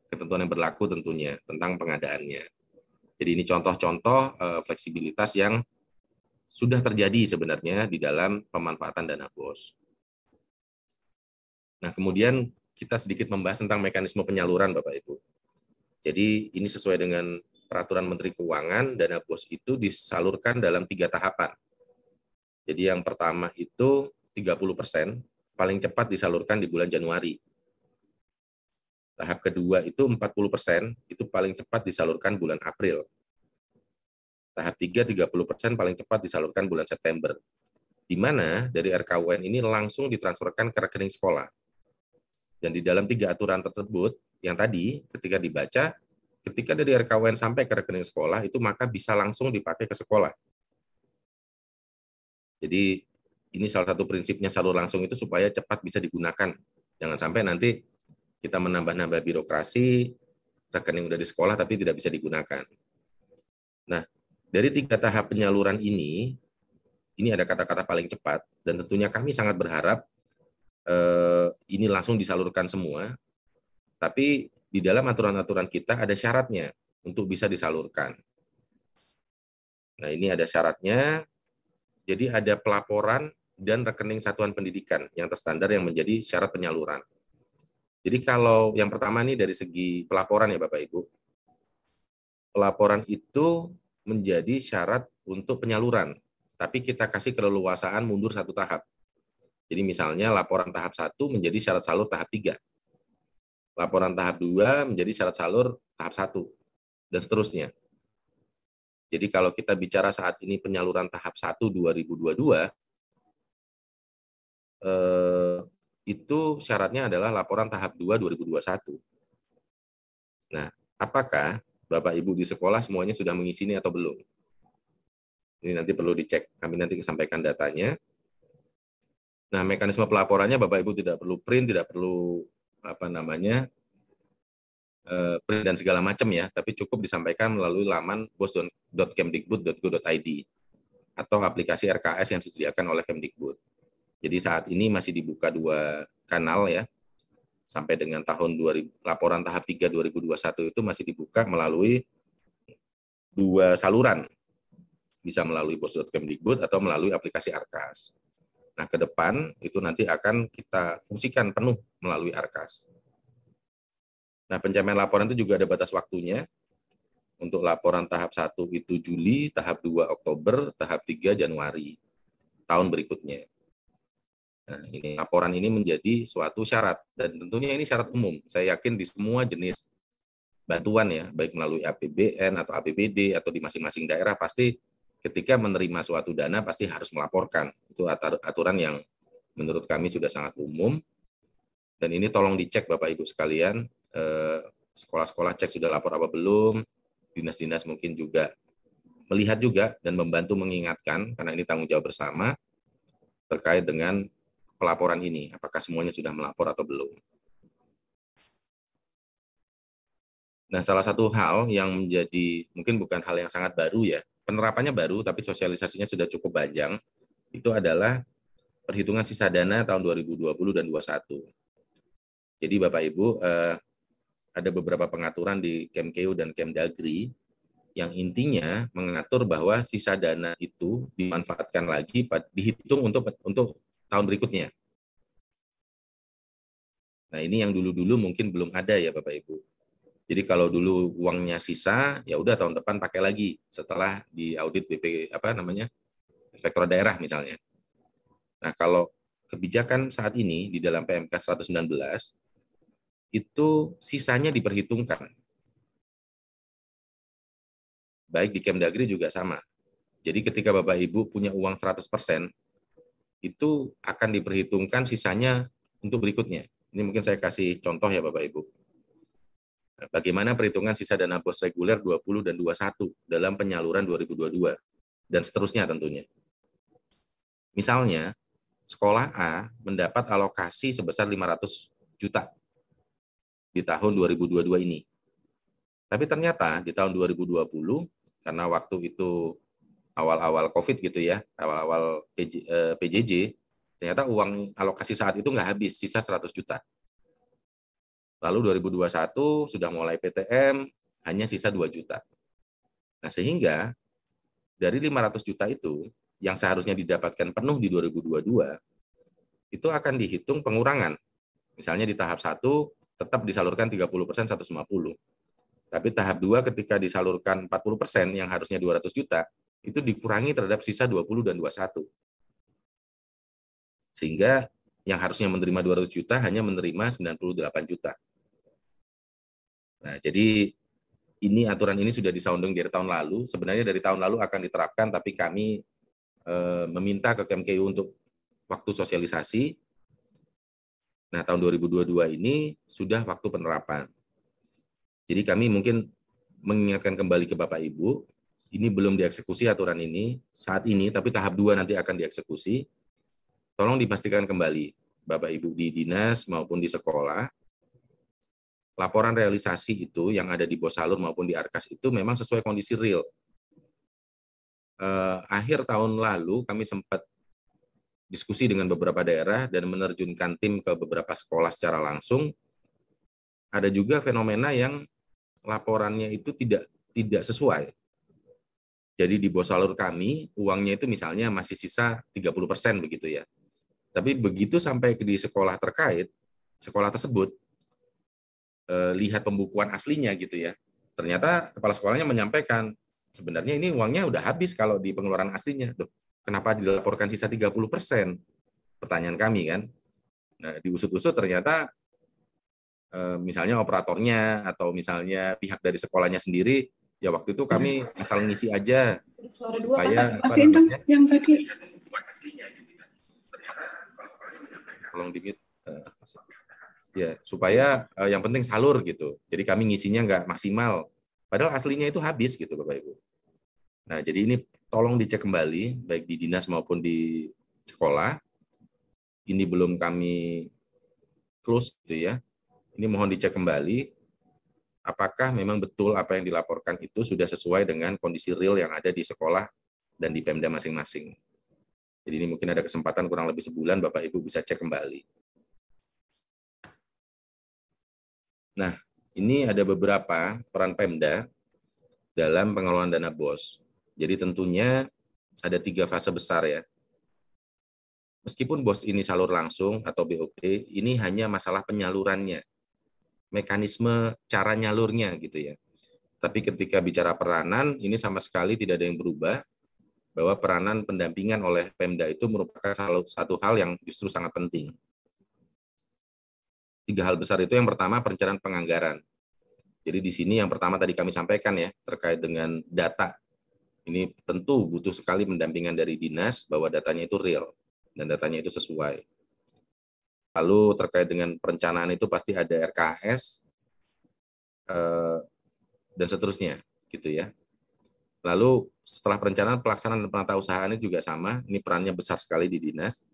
ketentuan yang berlaku tentunya tentang pengadaannya. Jadi ini contoh-contoh fleksibilitas yang sudah terjadi sebenarnya di dalam pemanfaatan dana BOS. Nah, kemudian kita sedikit membahas tentang mekanisme penyaluran, Bapak Ibu. Jadi ini sesuai dengan peraturan Menteri Keuangan, dana BOS itu disalurkan dalam 3 tahapan. Jadi yang pertama itu 30%, paling cepat disalurkan di bulan Januari. Tahap kedua itu 40%, itu paling cepat disalurkan bulan April. Tahap 3, 30% paling cepat disalurkan bulan September. Di mana dari RKUN ini langsung ditransferkan ke rekening sekolah. Dan di dalam 3 aturan tersebut, yang tadi ketika dibaca, ketika dari RKUN sampai ke rekening sekolah, itu maka bisa langsung dipakai ke sekolah. Jadi ini salah satu prinsipnya salur langsung itu supaya cepat bisa digunakan. Jangan sampai nanti kita menambah-nambah birokrasi, rekening udah di sekolah tapi tidak bisa digunakan. Nah, dari 3 tahap penyaluran ini ada kata-kata paling cepat, dan tentunya kami sangat berharap ini langsung disalurkan semua, tapi di dalam aturan-aturan kita ada syaratnya untuk bisa disalurkan. Nah, ini ada syaratnya, jadi ada pelaporan dan rekening satuan pendidikan yang terstandar yang menjadi syarat penyaluran. Jadi kalau yang pertama nih dari segi pelaporan ya Bapak Ibu, pelaporan itu menjadi syarat untuk penyaluran, tapi kita kasih keleluasaan mundur 1 tahap. Jadi misalnya laporan tahap 1 menjadi syarat salur tahap 3. Laporan tahap 2 menjadi syarat salur tahap 1, dan seterusnya. Jadi kalau kita bicara saat ini penyaluran tahap 1 2022, itu syaratnya adalah laporan tahap 2 2021. Nah, apakah Bapak Ibu di sekolah semuanya sudah mengisi ini atau belum? Ini nanti perlu dicek, kami nanti sampaikan datanya. Nah, mekanisme pelaporannya Bapak Ibu tidak perlu print, tidak perlu print dan segala macam ya, tapi cukup disampaikan melalui laman bos.kemdikbud.go.id atau aplikasi RKS yang disediakan oleh Kemdikbud. Jadi saat ini masih dibuka 2 kanal ya, sampai dengan tahun laporan tahap 3 2021 itu masih dibuka melalui 2 saluran, bisa melalui bos.kemdikbud atau melalui aplikasi RKAS. Nah, ke depan itu nanti akan kita fungsikan penuh melalui RKAS. Nah, pencapaian laporan itu juga ada batas waktunya. Untuk laporan tahap 1 itu Juli, tahap 2 Oktober, tahap 3 Januari tahun berikutnya. Nah, ini laporan ini menjadi suatu syarat, dan tentunya ini syarat umum. Saya yakin di semua jenis bantuan ya, baik melalui APBN atau APBD atau di masing-masing daerah, pasti ketika menerima suatu dana pasti harus melaporkan. Itu aturan yang menurut kami sudah sangat umum. Dan ini tolong dicek Bapak Ibu sekalian, sekolah-sekolah cek sudah lapor apa belum, dinas-dinas mungkin juga melihat juga dan membantu mengingatkan, karena ini tanggung jawab bersama terkait dengan pelaporan ini, apakah semuanya sudah melapor atau belum. Nah, salah satu hal yang menjadi mungkin bukan hal yang sangat baru ya, penerapannya baru tapi sosialisasinya sudah cukup panjang, itu adalah perhitungan sisa dana tahun 2020 dan 2021. Jadi Bapak Ibu, ada beberapa pengaturan di Kemkeu dan Kemdagri yang intinya mengatur bahwa sisa dana itu dimanfaatkan lagi, dihitung untuk tahun berikutnya. Nah, ini yang dulu-dulu mungkin belum ada ya Bapak Ibu. Jadi kalau dulu uangnya sisa, ya udah tahun depan pakai lagi setelah diaudit Inspektorat Daerah misalnya. Nah, kalau kebijakan saat ini di dalam PMK 119 itu sisanya diperhitungkan. Baik di Kemdagri juga sama. Jadi ketika Bapak Ibu punya uang 100%, itu akan diperhitungkan sisanya untuk berikutnya. Ini mungkin saya kasih contoh ya Bapak Ibu. Nah, bagaimana perhitungan sisa dana BOS reguler 20 dan 21 dalam penyaluran 2022 dan seterusnya tentunya. Misalnya, sekolah A mendapat alokasi sebesar 500 juta di tahun 2022 ini. Tapi ternyata di tahun 2020, karena waktu itu awal-awal COVID gitu ya, awal-awal PJJ, ternyata uang alokasi saat itu nggak habis, sisa 100 juta. Lalu 2021 sudah mulai PTM, hanya sisa 2 juta. Nah, sehingga dari 500 juta itu, yang seharusnya didapatkan penuh di 2022, itu akan dihitung pengurangan. Misalnya di tahap 1, tetap disalurkan 30%, 150. Tapi tahap 2 ketika disalurkan 40% yang harusnya 200 juta, itu dikurangi terhadap sisa 20 dan 21. Sehingga yang harusnya menerima 200 juta hanya menerima 98 juta. Nah, jadi ini aturan ini sudah disounding dari tahun lalu. Sebenarnya dari tahun lalu akan diterapkan, tapi kami meminta ke Kemkeu untuk waktu sosialisasi. Nah, tahun 2022 ini sudah waktu penerapan. Jadi kami mungkin mengingatkan kembali ke Bapak Ibu, ini belum dieksekusi aturan ini saat ini, tapi tahap 2 nanti akan dieksekusi. Tolong dipastikan kembali, Bapak Ibu di dinas maupun di sekolah, laporan realisasi itu yang ada di Bosalur maupun di Arkas itu memang sesuai kondisi real. Akhir tahun lalu kami sempat diskusi dengan beberapa daerah dan menerjunkan tim ke beberapa sekolah secara langsung. Ada juga fenomena yang laporannya itu tidak sesuai. Jadi di Bosalur kami, uangnya itu misalnya masih sisa 30% begitu ya. Tapi begitu sampai di sekolah terkait, sekolah tersebut, lihat pembukuan aslinya gitu ya. Ternyata kepala sekolahnya menyampaikan, sebenarnya ini uangnya udah habis kalau di pengeluaran aslinya. Duh, kenapa dilaporkan sisa 30%? Pertanyaan kami kan. Nah, diusut-usut ternyata misalnya operatornya atau misalnya pihak dari sekolahnya sendiri, ya waktu itu kami asal ngisi aja supaya yang tadi tolong di-mute ya supaya yang penting salur gitu. Jadi kami ngisinya nggak maksimal. Padahal aslinya itu habis gitu Bapak Ibu. Nah, jadi ini tolong dicek kembali baik di dinas maupun di sekolah. Ini belum kami close gitu ya. Ini mohon dicek kembali apakah memang betul apa yang dilaporkan itu sudah sesuai dengan kondisi real yang ada di sekolah dan di Pemda masing-masing. Jadi ini mungkin ada kesempatan kurang lebih sebulan Bapak Ibu bisa cek kembali. Nah, ini ada beberapa peran Pemda dalam pengelolaan dana BOS. Jadi tentunya ada 3 fase besar ya. Meskipun BOS ini salur langsung atau BOP, ini hanya masalah penyalurannya, mekanisme cara nyalurnya gitu ya. Tapi ketika bicara peranan, ini sama sekali tidak ada yang berubah, bahwa peranan pendampingan oleh Pemda itu merupakan satu hal yang justru sangat penting. 3 hal besar itu yang pertama perencanaan penganggaran. Jadi di sini yang pertama tadi kami sampaikan ya, terkait dengan data. Ini tentu butuh sekali pendampingan dari dinas bahwa datanya itu real dan datanya itu sesuai. Lalu terkait dengan perencanaan itu pasti ada RKS dan seterusnya gitu ya. Lalu setelah perencanaan, pelaksanaan dan penatausahaan ini juga sama, ini perannya besar sekali di dinas.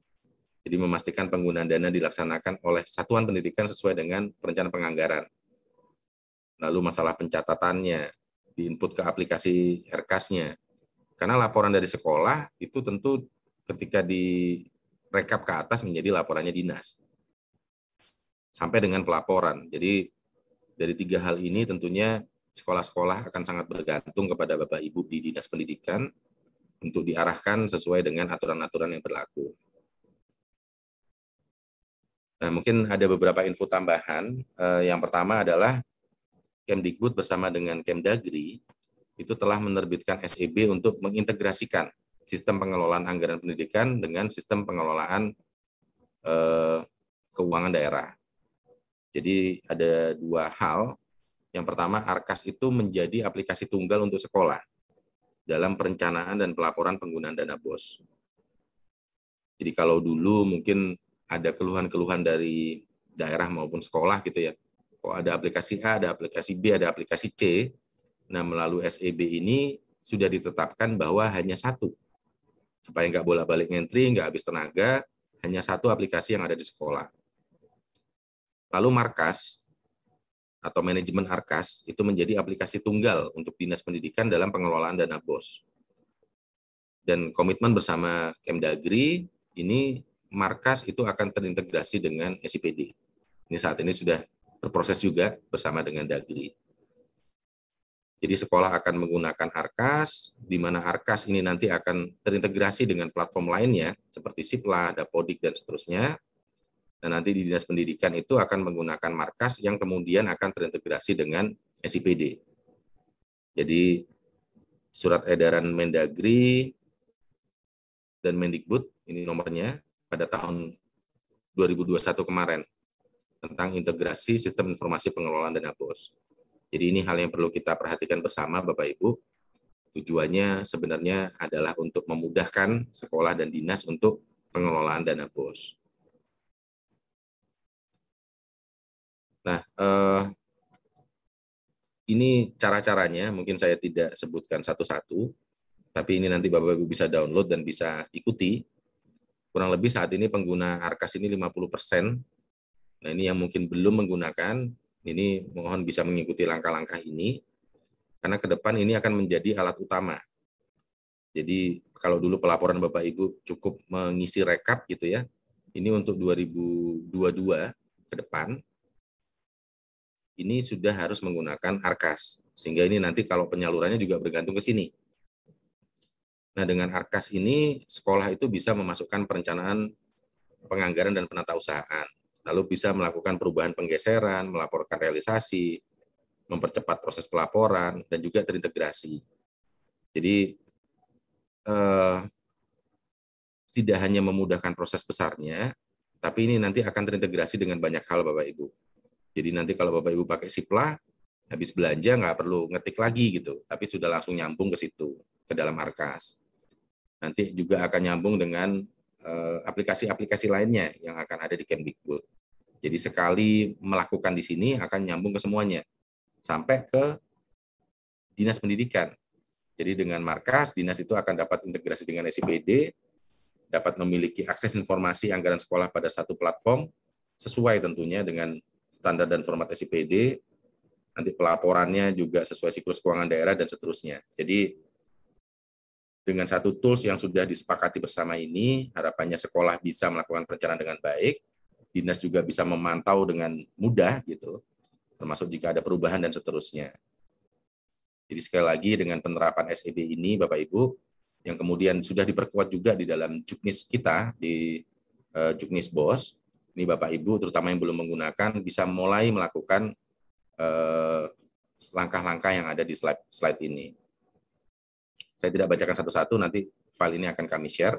Jadi memastikan penggunaan dana dilaksanakan oleh satuan pendidikan sesuai dengan perencanaan penganggaran. lalu masalah pencatatannya, diinput ke aplikasi RKAS-nya. Karena laporan dari sekolah itu tentu ketika direkap ke atas menjadi laporannya dinas. Sampai dengan pelaporan. Jadi dari 3 hal ini tentunya sekolah-sekolah akan sangat bergantung kepada Bapak Ibu di Dinas Pendidikan untuk diarahkan sesuai dengan aturan-aturan yang berlaku. Nah, mungkin ada beberapa info tambahan. Yang pertama adalah Kemdikbud bersama dengan Kemdagri itu telah menerbitkan SEB untuk mengintegrasikan sistem pengelolaan anggaran pendidikan dengan sistem pengelolaan keuangan daerah. Jadi ada 2 hal. Yang pertama, RKAS itu menjadi aplikasi tunggal untuk sekolah dalam perencanaan dan pelaporan penggunaan dana BOS. Jadi kalau dulu mungkin ada keluhan-keluhan dari daerah maupun sekolah gitu ya. Kok ada aplikasi A, ada aplikasi B, ada aplikasi C. Nah, melalui SEB ini sudah ditetapkan bahwa hanya satu. Supaya nggak bolak-balik ngentri, nggak habis tenaga, hanya satu aplikasi yang ada di sekolah. Lalu Markas atau manajemen RKAS itu menjadi aplikasi tunggal untuk Dinas Pendidikan dalam pengelolaan dana BOS. Dan komitmen bersama Kemdagri ini Markas itu akan terintegrasi dengan SIPD. Ini saat ini sudah berproses juga bersama dengan Dagri. Jadi sekolah akan menggunakan RKAS, di mana RKAS ini nanti akan terintegrasi dengan platform lainnya, seperti Sipla, Dapodik, dan seterusnya. Dan nanti di Dinas Pendidikan itu akan menggunakan Markas yang kemudian akan terintegrasi dengan SIPD. Jadi surat edaran Mendagri dan Mendikbud, ini nomornya, pada tahun 2021 kemarin, tentang integrasi sistem informasi pengelolaan dana BOS. Jadi ini hal yang perlu kita perhatikan bersama Bapak Ibu. Tujuannya sebenarnya adalah untuk memudahkan sekolah dan dinas untuk pengelolaan dana BOS. Nah, ini cara-caranya, mungkin saya tidak sebutkan satu-satu, tapi ini nanti Bapak Ibu bisa download dan bisa ikuti. Kurang lebih saat ini pengguna RKAS ini 50%. Nah, ini yang mungkin belum menggunakan, ini mohon bisa mengikuti langkah-langkah ini, karena ke depan ini akan menjadi alat utama. Jadi kalau dulu pelaporan Bapak Ibu cukup mengisi rekap gitu ya, ini untuk 2022 ke depan, ini sudah harus menggunakan RKAS. Sehingga ini nanti kalau penyalurannya juga bergantung ke sini. Nah, dengan RKAS ini, sekolah itu bisa memasukkan perencanaan penganggaran dan penatausahaan. Lalu bisa melakukan perubahan penggeseran, melaporkan realisasi, mempercepat proses pelaporan, dan juga terintegrasi. Jadi, tidak hanya memudahkan proses besarnya, tapi ini nanti akan terintegrasi dengan banyak hal, Bapak Ibu. Jadi nanti kalau Bapak Ibu pakai Sipla, habis belanja nggak perlu ngetik lagi gitu, tapi sudah langsung nyambung ke situ, ke dalam RKAS. Nanti juga akan nyambung dengan aplikasi-aplikasi lainnya yang akan ada di Kemdikbud. Jadi sekali melakukan di sini akan nyambung ke semuanya, sampai ke Dinas Pendidikan. Jadi dengan Markas, Dinas itu akan dapat integrasi dengan SIPD, dapat memiliki akses informasi anggaran sekolah pada satu platform, sesuai tentunya dengan standar dan format SIPD, nanti pelaporannya juga sesuai siklus keuangan daerah, dan seterusnya. Jadi dengan satu tools yang sudah disepakati bersama ini, harapannya sekolah bisa melakukan perencanaan dengan baik, dinas juga bisa memantau dengan mudah, gitu, termasuk jika ada perubahan dan seterusnya. Jadi sekali lagi dengan penerapan SEB ini, Bapak Ibu, yang kemudian sudah diperkuat juga di dalam Juknis kita, di Juknis BOS, ini Bapak Ibu, terutama yang belum menggunakan, bisa mulai melakukan langkah-langkah yang ada di slide ini. Saya tidak bacakan satu-satu, nanti file ini akan kami share.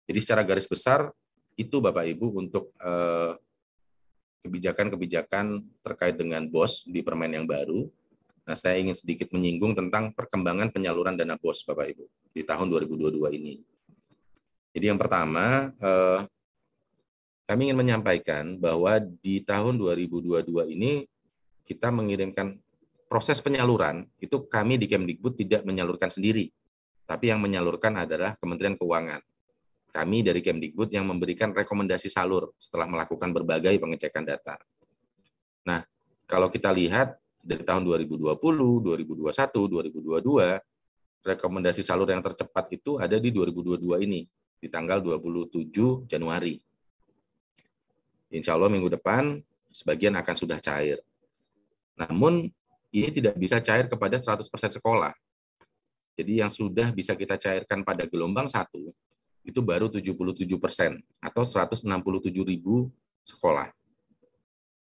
Jadi secara garis besar, itu Bapak Ibu untuk kebijakan-kebijakan terkait dengan BOS di Permen yang baru. Nah, saya ingin sedikit menyinggung tentang perkembangan penyaluran dana BOS Bapak Ibu di tahun 2022 ini. Jadi yang pertama, kami ingin menyampaikan bahwa di tahun 2022 ini kita mengirimkan proses penyaluran, itu kami di Kemdikbud tidak menyalurkan sendiri, tapi yang menyalurkan adalah Kementerian Keuangan. Kami dari Kemdikbud yang memberikan rekomendasi salur setelah melakukan berbagai pengecekan data. Nah, kalau kita lihat dari tahun 2020, 2021, 2022, rekomendasi salur yang tercepat itu ada di 2022 ini, di tanggal 27 Januari. Insya Allah minggu depan sebagian akan sudah cair. Namun ini tidak bisa cair kepada 100% sekolah. Jadi yang sudah bisa kita cairkan pada gelombang 1 itu baru 77% atau 167.000 sekolah.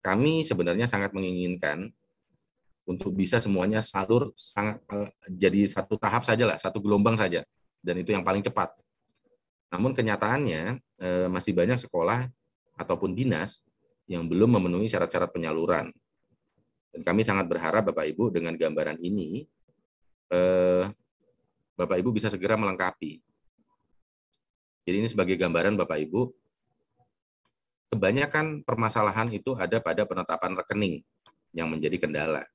Kami sebenarnya sangat menginginkan untuk bisa semuanya salur jadi satu tahap saja lah, satu gelombang saja, dan itu yang paling cepat. Namun kenyataannya masih banyak sekolah ataupun dinas yang belum memenuhi syarat-syarat penyaluran. Dan kami sangat berharap Bapak Ibu dengan gambaran ini, Bapak Ibu bisa segera melengkapi. Jadi ini sebagai gambaran Bapak Ibu, kebanyakan permasalahan itu ada pada penetapan rekening yang menjadi kendala.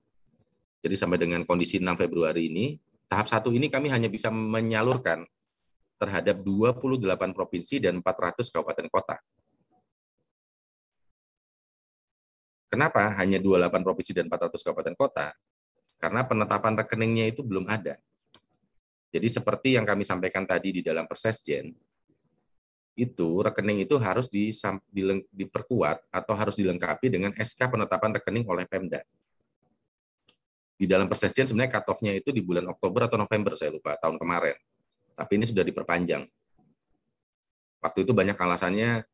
Jadi sampai dengan kondisi 6 Februari ini, tahap 1 ini kami hanya bisa menyalurkan terhadap 28 provinsi dan 400 kabupaten kota. Kenapa hanya 28 provinsi dan 400 kabupaten kota? Karena penetapan rekeningnya itu belum ada. Jadi seperti yang kami sampaikan tadi di dalam Persesjen, itu rekening itu harus diperkuat atau harus dilengkapi dengan SK penetapan rekening oleh Pemda. Di dalam Persesjen sebenarnya cut-off-nya itu di bulan Oktober atau November, saya lupa, tahun kemarin. Tapi ini sudah diperpanjang. Waktu itu banyak alasannya,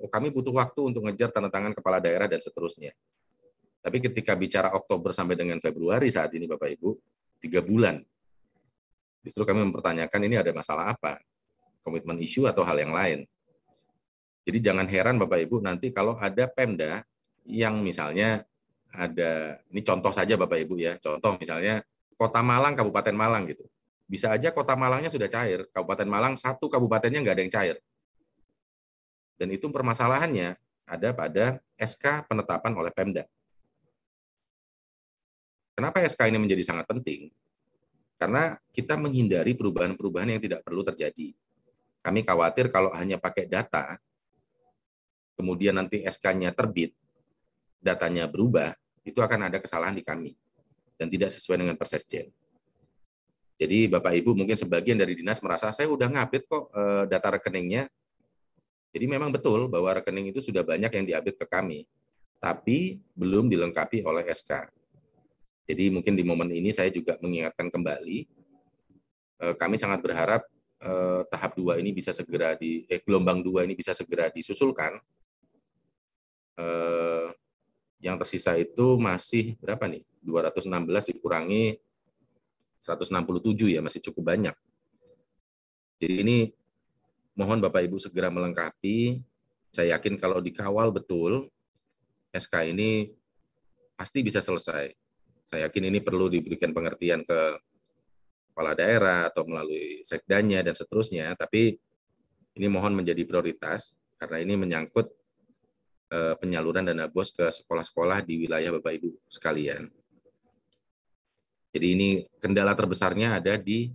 kami butuh waktu untuk ngejar tanda tangan kepala daerah dan seterusnya. Tapi ketika bicara Oktober sampai dengan Februari saat ini Bapak Ibu, 3 bulan. Justru kami mempertanyakan ini ada masalah apa? Komitmen isu atau hal yang lain. Jadi jangan heran Bapak Ibu nanti kalau ada Pemda yang misalnya ada, ini contoh saja Bapak Ibu ya, contoh misalnya Kota Malang, Kabupaten Malang gitu. Bisa aja Kota Malangnya sudah cair, Kabupaten Malang satu kabupatennya nggak ada yang cair. Dan itu permasalahannya ada pada SK penetapan oleh Pemda. Kenapa SK ini menjadi sangat penting? Karena kita menghindari perubahan-perubahan yang tidak perlu terjadi. Kami khawatir kalau hanya pakai data, kemudian nanti SK-nya terbit, datanya berubah, itu akan ada kesalahan di kami dan tidak sesuai dengan Persesjen. Jadi Bapak Ibu mungkin sebagian dari dinas merasa saya udah ngupdate kok data rekeningnya. Jadi memang betul bahwa rekening itu sudah banyak yang diupdate ke kami, tapi belum dilengkapi oleh SK. Jadi mungkin di momen ini saya juga mengingatkan kembali, kami sangat berharap tahap 2 ini bisa segera gelombang 2 ini bisa segera disusulkan. Yang tersisa itu masih berapa nih? 216 dikurangi 167 ya, masih cukup banyak. Jadi ini mohon Bapak Ibu segera melengkapi. Saya yakin kalau dikawal betul, SK ini pasti bisa selesai. Saya yakin ini perlu diberikan pengertian ke kepala daerah atau melalui sekdanya dan seterusnya, tapi ini mohon menjadi prioritas karena ini menyangkut penyaluran dana BOS ke sekolah-sekolah di wilayah Bapak Ibu sekalian. Jadi ini kendala terbesarnya ada di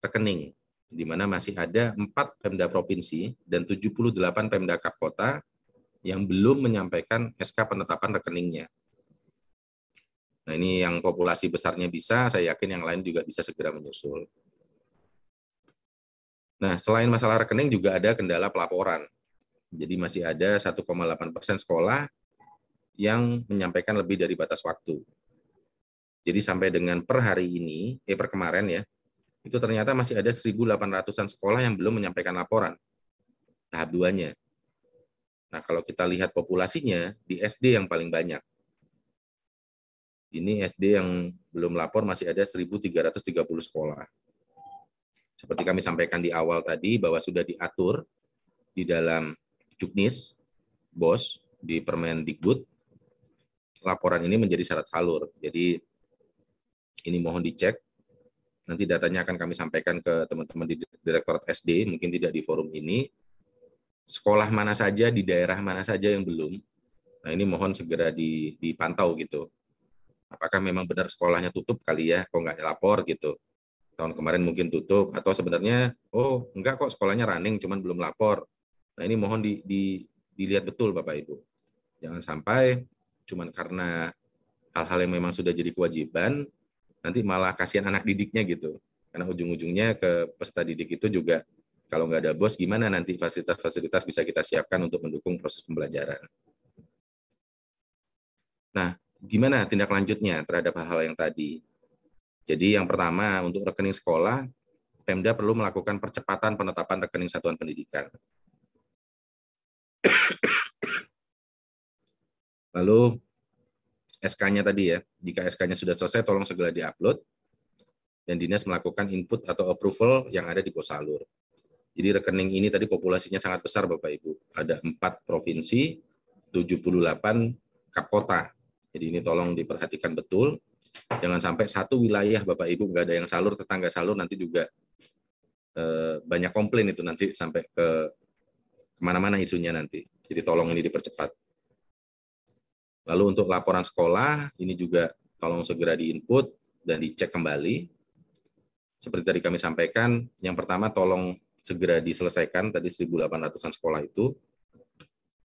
rekening, di mana masih ada 4 Pemda Provinsi dan 78 Pemda Kap Kota yang belum menyampaikan SK penetapan rekeningnya. Nah ini yang populasi besarnya bisa, saya yakin yang lain juga bisa segera menyusul. Nah selain masalah rekening juga ada kendala pelaporan. Jadi masih ada 1,8% sekolah yang menyampaikan lebih dari batas waktu. Jadi sampai dengan per hari ini, per kemarin ya, itu ternyata masih ada 1.800-an sekolah yang belum menyampaikan laporan tahap 2-nya. Nah kalau kita lihat populasinya, di SD yang paling banyak. Ini SD yang belum lapor masih ada 1.330 sekolah. Seperti kami sampaikan di awal tadi, bahwa sudah diatur di dalam Juknis, BOS, di Permendikbud, laporan ini menjadi syarat salur. Jadi ini mohon dicek. Nanti datanya akan kami sampaikan ke teman-teman di Direktorat SD, mungkin tidak di forum ini. Sekolah mana saja, di daerah mana saja yang belum. Nah ini mohon segera dipantau gitu. Apakah memang benar sekolahnya tutup kali ya, kok nggak lapor gitu. Tahun kemarin mungkin tutup, atau sebenarnya, oh enggak kok sekolahnya running, cuman belum lapor. Nah ini mohon dilihat betul Bapak Ibu. Jangan sampai cuman karena hal-hal yang memang sudah jadi kewajiban, nanti malah kasihan anak didiknya gitu. Karena ujung-ujungnya ke peserta didik itu juga kalau nggak ada bos, gimana nanti fasilitas-fasilitas bisa kita siapkan untuk mendukung proses pembelajaran. Nah, gimana tindak lanjutnya terhadap hal-hal yang tadi? Jadi yang pertama, untuk rekening sekolah, Pemda perlu melakukan percepatan penetapan rekening satuan pendidikan. Lalu SK-nya tadi ya, jika SK-nya sudah selesai, tolong segera di-upload, dan dinas melakukan input atau approval yang ada di Posalur. Jadi rekening ini tadi populasinya sangat besar Bapak Ibu. Ada 4 provinsi, 78 kap kota. Jadi ini tolong diperhatikan betul. Jangan sampai satu wilayah Bapak Ibu nggak ada yang salur, tetangga salur, nanti juga banyak komplain itu nanti sampai ke kemana-mana isunya nanti. Jadi tolong ini dipercepat. Lalu untuk laporan sekolah, ini juga tolong segera di-input dan dicek kembali. Seperti tadi kami sampaikan, yang pertama tolong segera diselesaikan, tadi 1.800-an sekolah itu.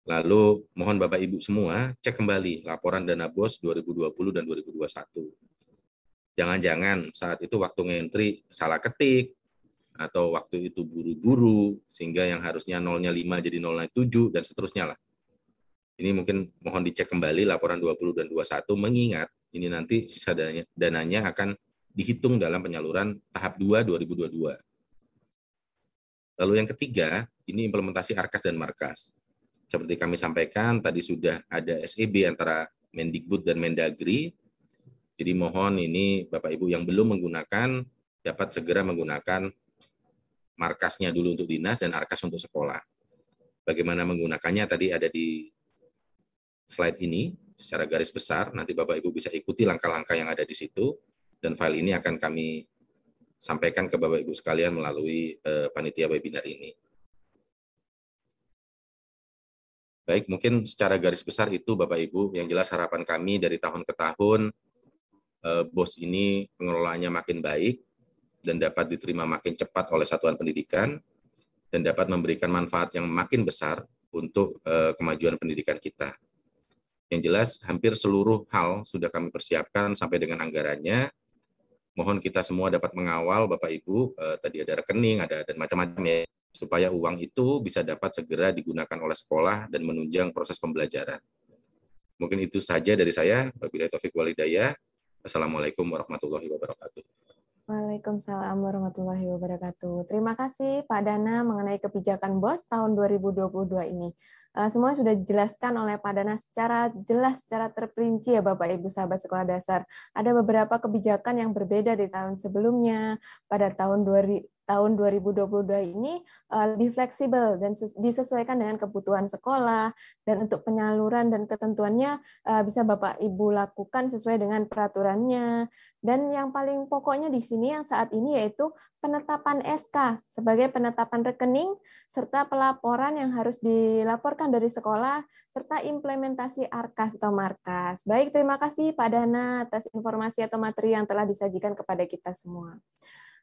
Lalu mohon Bapak Ibu semua cek kembali laporan dana BOS 2020 dan 2021. Jangan-jangan saat itu waktu ngentri salah ketik, atau waktu itu buru-buru, sehingga yang harusnya nolnya 5 jadi nolnya 7, dan seterusnya lah. Ini mungkin mohon dicek kembali laporan 20 dan 21, mengingat ini nanti sisa dananya akan dihitung dalam penyaluran tahap 2 2022. Lalu yang ketiga, ini implementasi Arkas dan Markas. Seperti kami sampaikan, tadi sudah ada SEB antara Mendikbud dan Mendagri. Jadi mohon ini Bapak Ibu yang belum menggunakan, dapat segera menggunakan Markasnya dulu untuk dinas dan Arkas untuk sekolah. Bagaimana menggunakannya tadi ada di slide ini, secara garis besar, nanti Bapak Ibu bisa ikuti langkah-langkah yang ada di situ, dan file ini akan kami sampaikan ke Bapak Ibu sekalian melalui panitia webinar ini. Baik, mungkin secara garis besar itu Bapak Ibu, yang jelas harapan kami dari tahun ke tahun, BOS ini pengelolaannya makin baik, dan dapat diterima makin cepat oleh satuan pendidikan, dan dapat memberikan manfaat yang makin besar untuk kemajuan pendidikan kita. Yang jelas, hampir seluruh hal sudah kami persiapkan sampai dengan anggarannya. Mohon kita semua dapat mengawal Bapak Ibu, tadi ada rekening, ada dan macam-macam ya, supaya uang itu bisa dapat segera digunakan oleh sekolah dan menunjang proses pembelajaran. Mungkin itu saja dari saya. Wabillahi taufiq wal hidayah. Assalamualaikum warahmatullahi wabarakatuh. Waalaikumsalam warahmatullahi wabarakatuh. Terima kasih Pak Dana mengenai kebijakan BOS tahun 2022 ini. Semua sudah dijelaskan oleh Pak Dana secara jelas, secara terperinci ya Bapak Ibu sahabat sekolah dasar. Ada beberapa kebijakan yang berbeda di tahun sebelumnya. Pada tahun 2022 ini lebih fleksibel dan disesuaikan dengan kebutuhan sekolah, dan untuk penyaluran dan ketentuannya bisa Bapak Ibu lakukan sesuai dengan peraturannya. Dan yang paling pokoknya di sini yang saat ini yaitu penetapan SK sebagai penetapan rekening serta pelaporan yang harus dilaporkan dari sekolah serta implementasi Arkas atau Markas. Baik, terima kasih Pak Dana atas informasi atau materi yang telah disajikan kepada kita semua.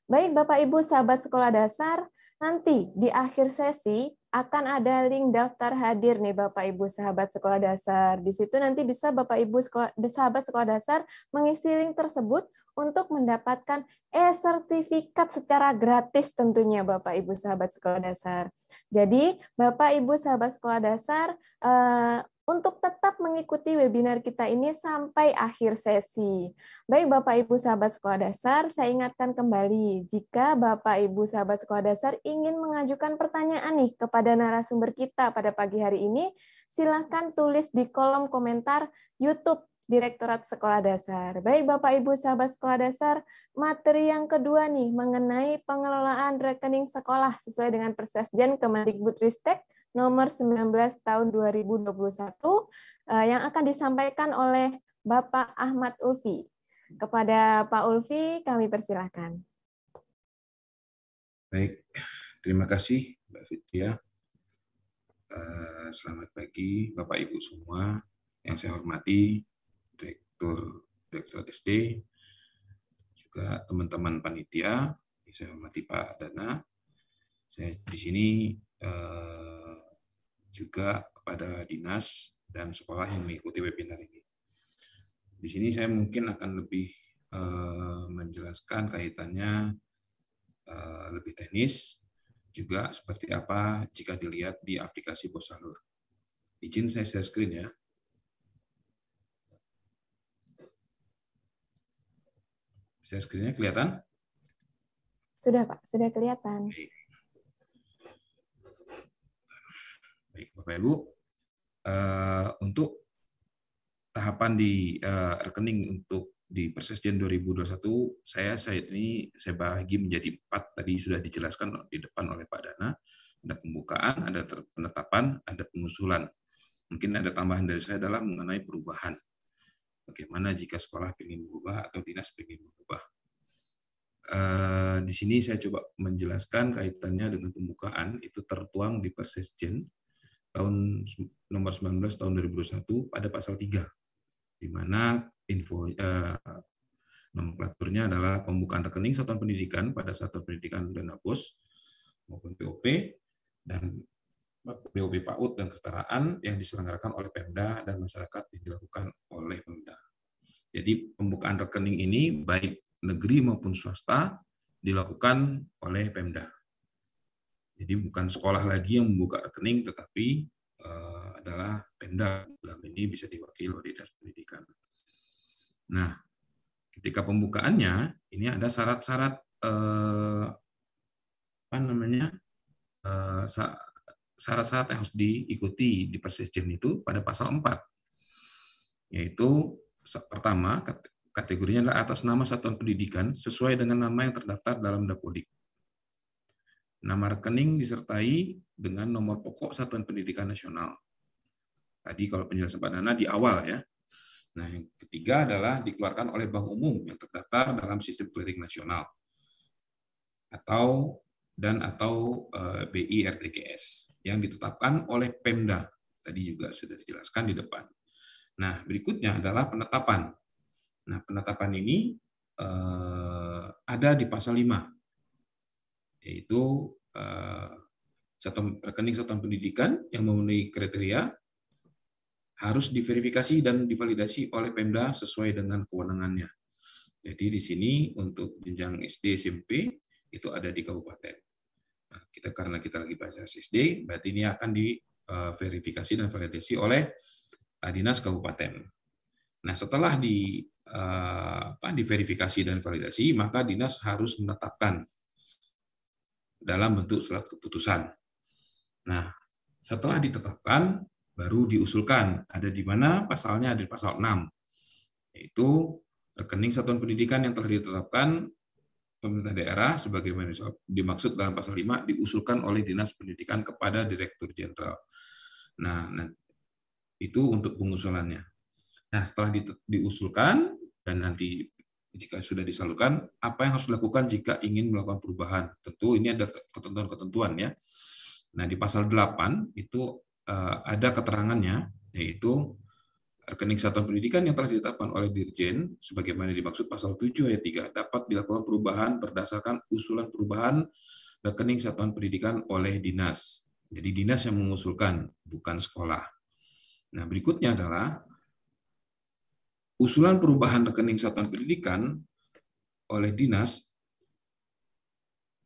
Baik, Bapak Ibu sahabat sekolah dasar, nanti di akhir sesi akan ada link daftar hadir nih Bapak Ibu sahabat sekolah dasar. Di situ nanti bisa Bapak Ibu sahabat sekolah dasar mengisi link tersebut untuk mendapatkan e-sertifikat secara gratis tentunya Bapak Ibu sahabat sekolah dasar. Jadi Bapak Ibu sahabat sekolah dasar untuk tetap mengikuti webinar kita ini sampai akhir sesi. Baik Bapak Ibu sahabat sekolah dasar, saya ingatkan kembali, jika Bapak Ibu sahabat sekolah dasar ingin mengajukan pertanyaan nih kepada narasumber kita pada pagi hari ini, silahkan tulis di kolom komentar YouTube Direktorat Sekolah Dasar. Baik Bapak Ibu sahabat sekolah dasar, materi yang kedua nih mengenai pengelolaan rekening sekolah sesuai dengan Persesjen Kemendikbudristek nomor 19 tahun 2021 yang akan disampaikan oleh Bapak Ahmad Ulfi. Kepada Pak Ulfi, kami persilahkan. Baik, terima kasih Mbak Fitria. Selamat pagi Bapak Ibu semua. Yang saya hormati Direktur SD, juga teman-teman panitia, saya hormati Pak Dana. Saya di sini juga kepada dinas dan sekolah yang mengikuti webinar ini. di sini saya mungkin akan lebih menjelaskan kaitannya lebih teknis, juga seperti apa jika dilihat di aplikasi BOS Salur. Izin saya share screen ya. Share screen-nya kelihatan? Sudah Pak, sudah kelihatan. Baik, Bapak Ibu, untuk tahapan di rekening untuk di Persesjen 2021, saya ini bagi menjadi 4, tadi sudah dijelaskan di depan oleh Pak Dana. Ada pembukaan, ada penetapan, ada pengusulan. Mungkin ada tambahan dari saya adalah mengenai perubahan. Bagaimana jika sekolah ingin berubah atau dinas ingin berubah. Di sini saya coba menjelaskan kaitannya dengan pembukaan, itu tertuang di Persesjen tahun nomor 19 tahun 2021 pada pasal 3, di mana nomenklaturnya adalah pembukaan rekening satuan pendidikan pada satuan pendidikan dana BOS maupun POP dan POP PAUD dan kesetaraan yang diselenggarakan oleh Pemda dan masyarakat yang dilakukan oleh Pemda. Jadi pembukaan rekening ini baik negeri maupun swasta dilakukan oleh Pemda. Jadi bukan sekolah lagi yang membuka rekening, tetapi adalah Pemda. Dalam ini bisa diwakili oleh Dinas Pendidikan. Nah, ketika pembukaannya ini ada syarat-syarat syarat-syarat yang harus diikuti di Persesjen itu pada pasal 4, yaitu pertama kategorinya adalah atas nama satuan pendidikan sesuai dengan nama yang terdaftar dalam Dapodik. Nama rekening disertai dengan nomor pokok Satuan Pendidikan Nasional. Tadi kalau penjelasan Pak Dana di awal ya. Nah, yang ketiga adalah dikeluarkan oleh Bank Umum yang terdaftar dalam sistem clearing nasional atau BI RTGS yang ditetapkan oleh Pemda. Tadi juga sudah dijelaskan di depan. Nah, berikutnya adalah penetapan. Nah, penetapan ini ada di pasal 5. Yaitu rekening satuan pendidikan yang memenuhi kriteria harus diverifikasi dan divalidasi oleh Pemda sesuai dengan kewenangannya. Jadi di sini untuk jenjang SD SMP itu ada di kabupaten. Nah, karena kita lagi bahas SD, berarti ini akan diverifikasi dan validasi oleh dinas kabupaten. Nah, setelah diverifikasi dan validasi, maka dinas harus menetapkan dalam bentuk surat keputusan. Nah, setelah ditetapkan, baru diusulkan. Ada di mana pasalnya? Ada di pasal 6. Yaitu rekening satuan pendidikan yang telah ditetapkan pemerintah daerah sebagaimana dimaksud dalam pasal 5 diusulkan oleh Dinas Pendidikan kepada Direktur Jenderal. Nah, itu untuk pengusulannya. Nah, setelah diusulkan dan nanti jika sudah disalurkan, apa yang harus dilakukan jika ingin melakukan perubahan? Tentu ini ada ketentuan-ketentuan ya. Nah, di pasal 8 itu ada keterangannya, yaitu rekening satuan pendidikan yang telah ditetapkan oleh Dirjen, sebagaimana dimaksud pasal 7 ayat 3, dapat dilakukan perubahan berdasarkan usulan perubahan rekening satuan pendidikan oleh dinas. Jadi dinas yang mengusulkan, bukan sekolah. Nah, berikutnya adalah usulan perubahan rekening satuan pendidikan oleh dinas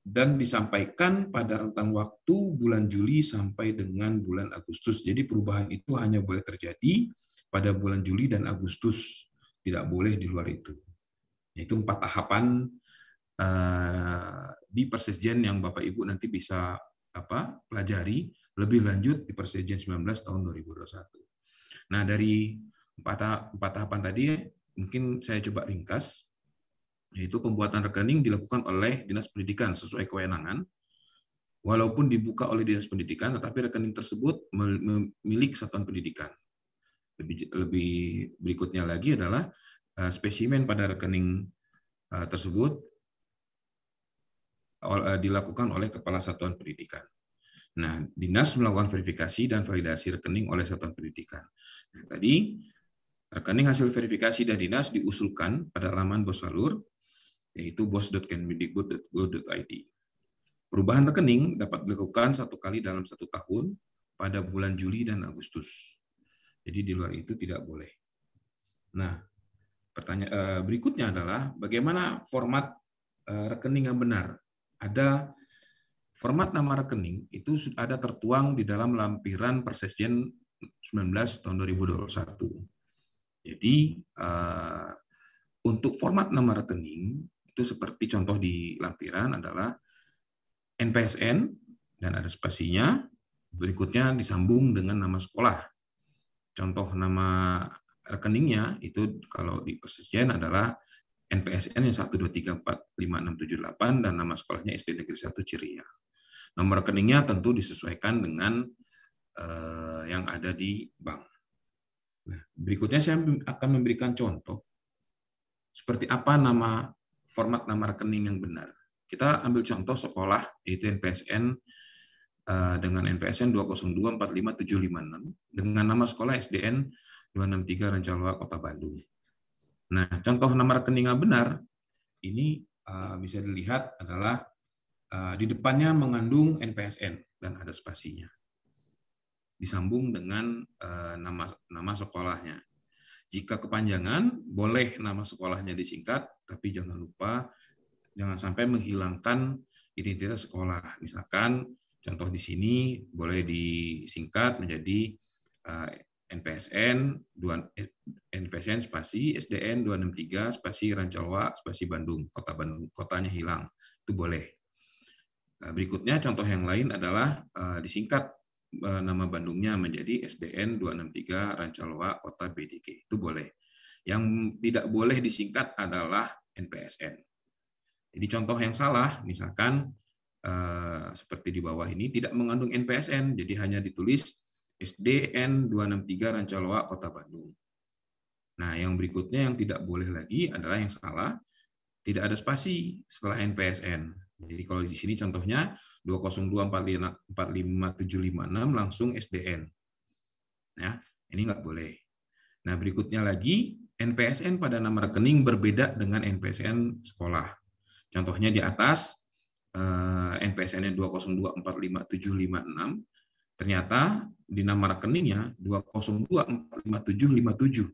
dan disampaikan pada rentang waktu bulan Juli sampai dengan bulan Agustus. Jadi perubahan itu hanya boleh terjadi pada bulan Juli dan Agustus, tidak boleh di luar itu. Itu 4 tahapan di Persesjen yang Bapak Ibu nanti bisa pelajari lebih lanjut di Persesjen 19 tahun 2021. Nah, dari 4 tahapan tadi mungkin saya coba ringkas, yaitu pembuatan rekening dilakukan oleh Dinas Pendidikan sesuai kewenangan, walaupun dibuka oleh Dinas Pendidikan, tetapi rekening tersebut milik satuan pendidikan. Lebih berikutnya lagi adalah spesimen pada rekening tersebut dilakukan oleh Kepala Satuan Pendidikan. Nah, dinas melakukan verifikasi dan validasi rekening oleh satuan pendidikan. Nah, tadi rekening hasil verifikasi dan dinas diusulkan pada laman BOS Salur, yaitu bos.kemdikbud.go.id. Perubahan rekening dapat dilakukan 1 kali dalam 1 tahun pada bulan Juli dan Agustus. Jadi di luar itu tidak boleh. Nah, Berikutnya adalah bagaimana format rekening yang benar. Ada format nama rekening itu ada tertuang di dalam lampiran Persesjen 19 tahun 2021. Jadi untuk format nama rekening itu seperti contoh di lampiran adalah NPSN dan ada spasinya. Berikutnya disambung dengan nama sekolah. Contoh nama rekeningnya itu kalau di Persesjen adalah NPSN yang 123456778 dan nama sekolahnya SD Negeri 1 Ciria. Nomor rekeningnya tentu disesuaikan dengan yang ada di bank. Nah, berikutnya saya akan memberikan contoh seperti apa format nama rekening yang benar. Kita ambil contoh sekolah, yaitu NPSN dengan NPSN 2024576 dengan nama sekolah SDN 263 Rancaloa Kota Bandung. Nah, contoh nama rekening yang benar ini bisa dilihat adalah di depannya mengandung NPSN dan ada spasinya. Disambung dengan nama sekolahnya. Jika kepanjangan, boleh nama sekolahnya disingkat, tapi jangan sampai menghilangkan identitas sekolah. Misalkan contoh di sini boleh disingkat menjadi NPSN spasi SDN 263 spasi Rancaloa spasi Bandung, kotanya hilang. Itu boleh. Berikutnya contoh yang lain adalah disingkat nama Bandungnya menjadi SDN 263 Rancaloa Kota BDG. Itu boleh. Yang tidak boleh disingkat adalah NPSN. Jadi contoh yang salah, misalkan seperti di bawah ini tidak mengandung NPSN, jadi hanya ditulis SDN 263 Rancaloa Kota Bandung. Nah, yang berikutnya yang tidak boleh lagi adalah yang salah, tidak ada spasi setelah NPSN. Jadi kalau di sini contohnya 202455756 langsung SDN. Ya, ini nggak boleh. Nah, berikutnya lagi NPSN pada nama rekening berbeda dengan NPSN sekolah. Contohnya di atas NPSN-nya 202455756, ternyata di nama rekeningnya 202455757.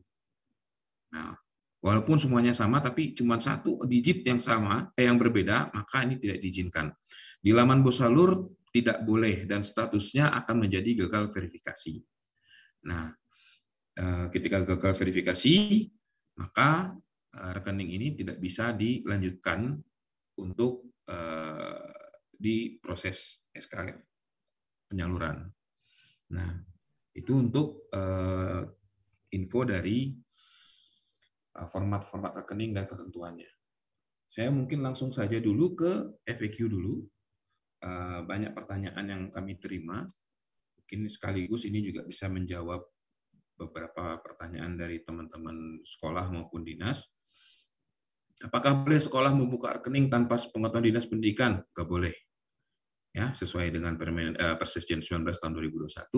Nah, walaupun semuanya sama, tapi cuma satu digit yang berbeda, maka ini tidak diizinkan. Di laman Bosalur tidak boleh dan statusnya akan menjadi gagal verifikasi. Nah, ketika gagal verifikasi, maka rekening ini tidak bisa dilanjutkan untuk diproses SK penyaluran. Nah, itu untuk info dari format-format rekening dan ketentuannya. Saya mungkin langsung saja dulu ke FAQ dulu. Banyak pertanyaan yang kami terima. Mungkin sekaligus ini juga bisa menjawab beberapa pertanyaan dari teman-teman sekolah maupun dinas. Apakah boleh sekolah membuka rekening tanpa sepengetahuan dinas pendidikan? Nggak boleh. Ya, sesuai dengan Persesjen 19 tahun 2021,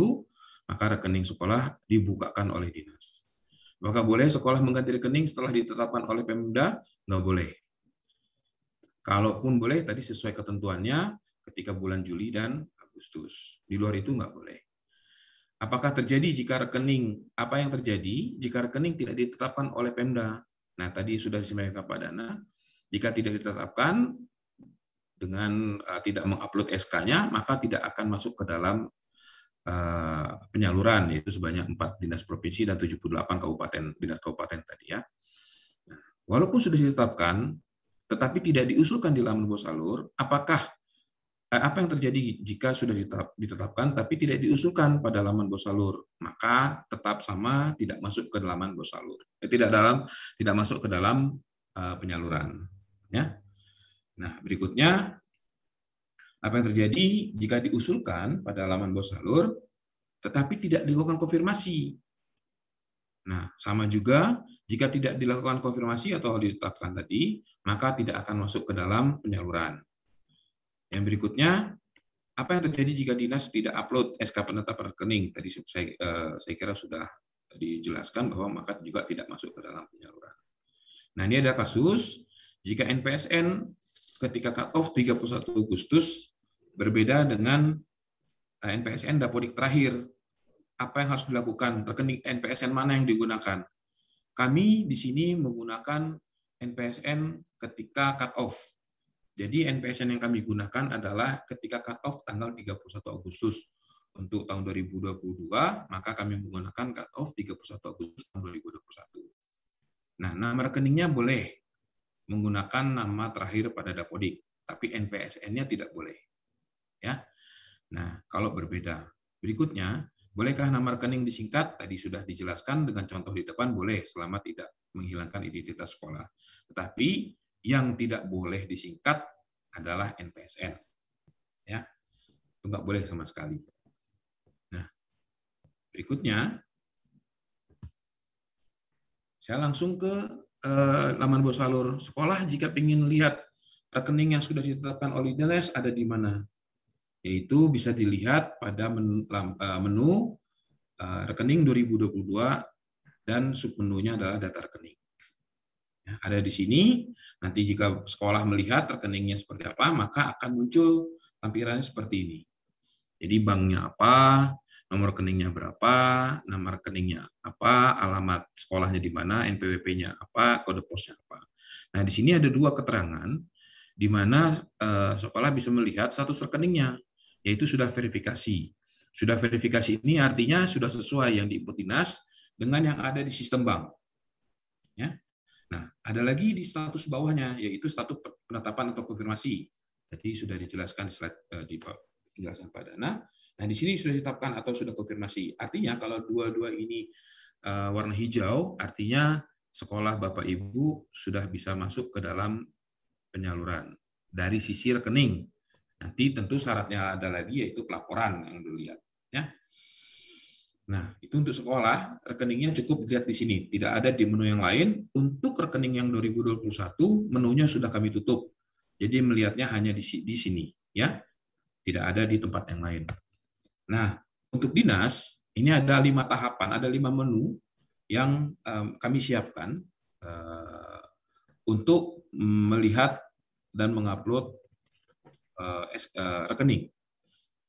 maka rekening sekolah dibukakan oleh dinas. Apakah boleh sekolah mengganti rekening setelah ditetapkan oleh Pemda? Nggak boleh. Kalaupun boleh, tadi sesuai ketentuannya ketika bulan Juli dan Agustus. Di luar itu nggak boleh. Apakah terjadi jika rekening, apa yang terjadi jika rekening tidak ditetapkan oleh Pemda? Nah, tadi sudah disampaikan Pak Dana, jika tidak ditetapkan dengan tidak mengupload SK-nya, maka tidak akan masuk ke dalam penyaluran, yaitu sebanyak 4 dinas provinsi dan 78 dinas kabupaten tadi ya. Nah, walaupun sudah ditetapkan, tetapi tidak diusulkan di laman Bosalur, apa yang terjadi jika sudah ditetapkan tapi tidak diusulkan pada laman Bosalur? Maka tetap sama, tidak masuk ke laman Bosalur. Tidak masuk ke dalam penyaluran. Ya. Nah, berikutnya, apa yang terjadi jika diusulkan pada laman Bosalur tetapi tidak dilakukan konfirmasi? Nah, sama juga jika tidak dilakukan konfirmasi atau ditetapkan tadi, maka tidak akan masuk ke dalam penyaluran. Yang berikutnya, apa yang terjadi jika dinas tidak upload SK penetapan rekening? Tadi saya kira sudah dijelaskan bahwa maka juga tidak masuk ke dalam penyaluran. Nah, ini ada kasus jika NPSN ketika cut-off 31 Agustus berbeda dengan NPSN Dapodik terakhir. Apa yang harus dilakukan? Rekening NPSN mana yang digunakan? kami di sini menggunakan NPSN ketika cut off. Jadi NPSN yang kami gunakan adalah ketika cut off tanggal 31 Agustus. Untuk tahun 2022, maka kami menggunakan cut off 31 Agustus tahun 2021. Nah, nama rekeningnya boleh menggunakan nama terakhir pada Dapodik, tapi NPSN-nya tidak boleh. Ya. Nah, kalau berbeda. Berikutnya, bolehkah nama rekening disingkat? Tadi sudah dijelaskan dengan contoh di depan, boleh selama tidak menghilangkan identitas sekolah. Tetapi yang tidak boleh disingkat adalah NPSN. Ya. Itu nggak boleh sama sekali. Nah, berikutnya, saya langsung ke laman Bosalur sekolah jika ingin lihat rekening yang sudah ditetapkan oleh Dinas ada di mana. Yaitu bisa dilihat pada menu rekening 2022 dan submenunya adalah data rekening. Ya, ada di sini. Nanti jika sekolah melihat rekeningnya seperti apa, maka akan muncul tampilannya seperti ini. Jadi banknya apa, nomor rekeningnya berapa, nama rekeningnya apa, alamat sekolahnya di mana, NPWP-nya apa, kode posnya apa. Nah, di sini ada dua keterangan di mana sekolah bisa melihat status rekeningnya, yaitu sudah verifikasi. Sudah verifikasi ini artinya sudah sesuai yang diinput Dinas dengan yang ada di sistem bank. Ya. Nah, ada lagi di status bawahnya, yaitu status penetapan atau konfirmasi. Jadi sudah dijelaskan di slide di penjelasan Pak Dana. Nah, di sini sudah ditetapkan atau sudah konfirmasi. Artinya kalau dua-dua ini warna hijau, artinya sekolah Bapak Ibu sudah bisa masuk ke dalam penyaluran dari sisi rekening. Nanti tentu syaratnya ada lagi, yaitu pelaporan yang dilihat. Ya. Nah, itu untuk sekolah, rekeningnya cukup dilihat di sini. Tidak ada di menu yang lain. Untuk rekening yang 2021, menunya sudah kami tutup. Jadi melihatnya hanya di sini. Ya. Tidak ada di tempat yang lain. Nah, untuk Dinas, ini ada 5 tahapan, ada 5 menu yang kami siapkan untuk melihat dan mengupload rekening.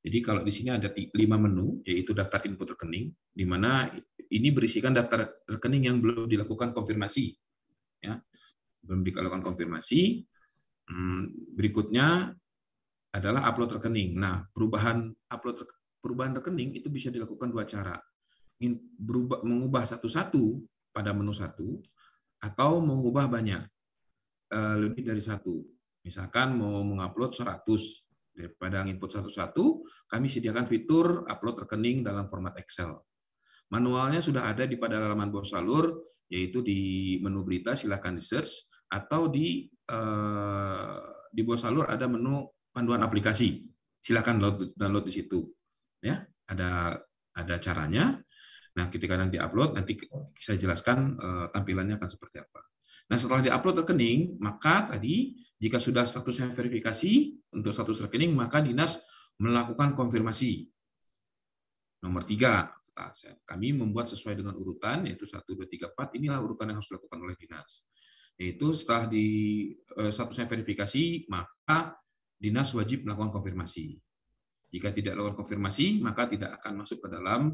Jadi kalau di sini ada 5 menu, yaitu daftar input rekening, di mana ini berisikan daftar rekening yang belum dilakukan konfirmasi. Ya, belum dilakukan konfirmasi. Berikutnya adalah upload rekening. Nah, perubahan rekening itu bisa dilakukan 2 cara. Mengubah satu-satu pada menu 1 atau mengubah banyak, lebih dari 1. Misalkan mau mengupload 100, daripada input satu-satu, kami sediakan fitur upload rekening dalam format Excel. Manualnya sudah ada di pada halaman Bosalur, yaitu di menu berita, silakan di-search, atau di Bosalur ada menu panduan aplikasi, silakan download di situ. Ya, ada caranya. Nah, ketika nanti upload, nanti saya jelaskan tampilannya akan seperti apa. Nah, setelah diupload rekening, maka tadi jika sudah statusnya verifikasi untuk status rekening, maka Dinas melakukan konfirmasi. Nomor 3, kami membuat sesuai dengan urutan, yaitu 1, 2, 3, 4. Inilah urutan yang harus dilakukan oleh Dinas. Yaitu setelah statusnya verifikasi, maka Dinas wajib melakukan konfirmasi. Jika tidak melakukan konfirmasi, maka tidak akan masuk ke dalam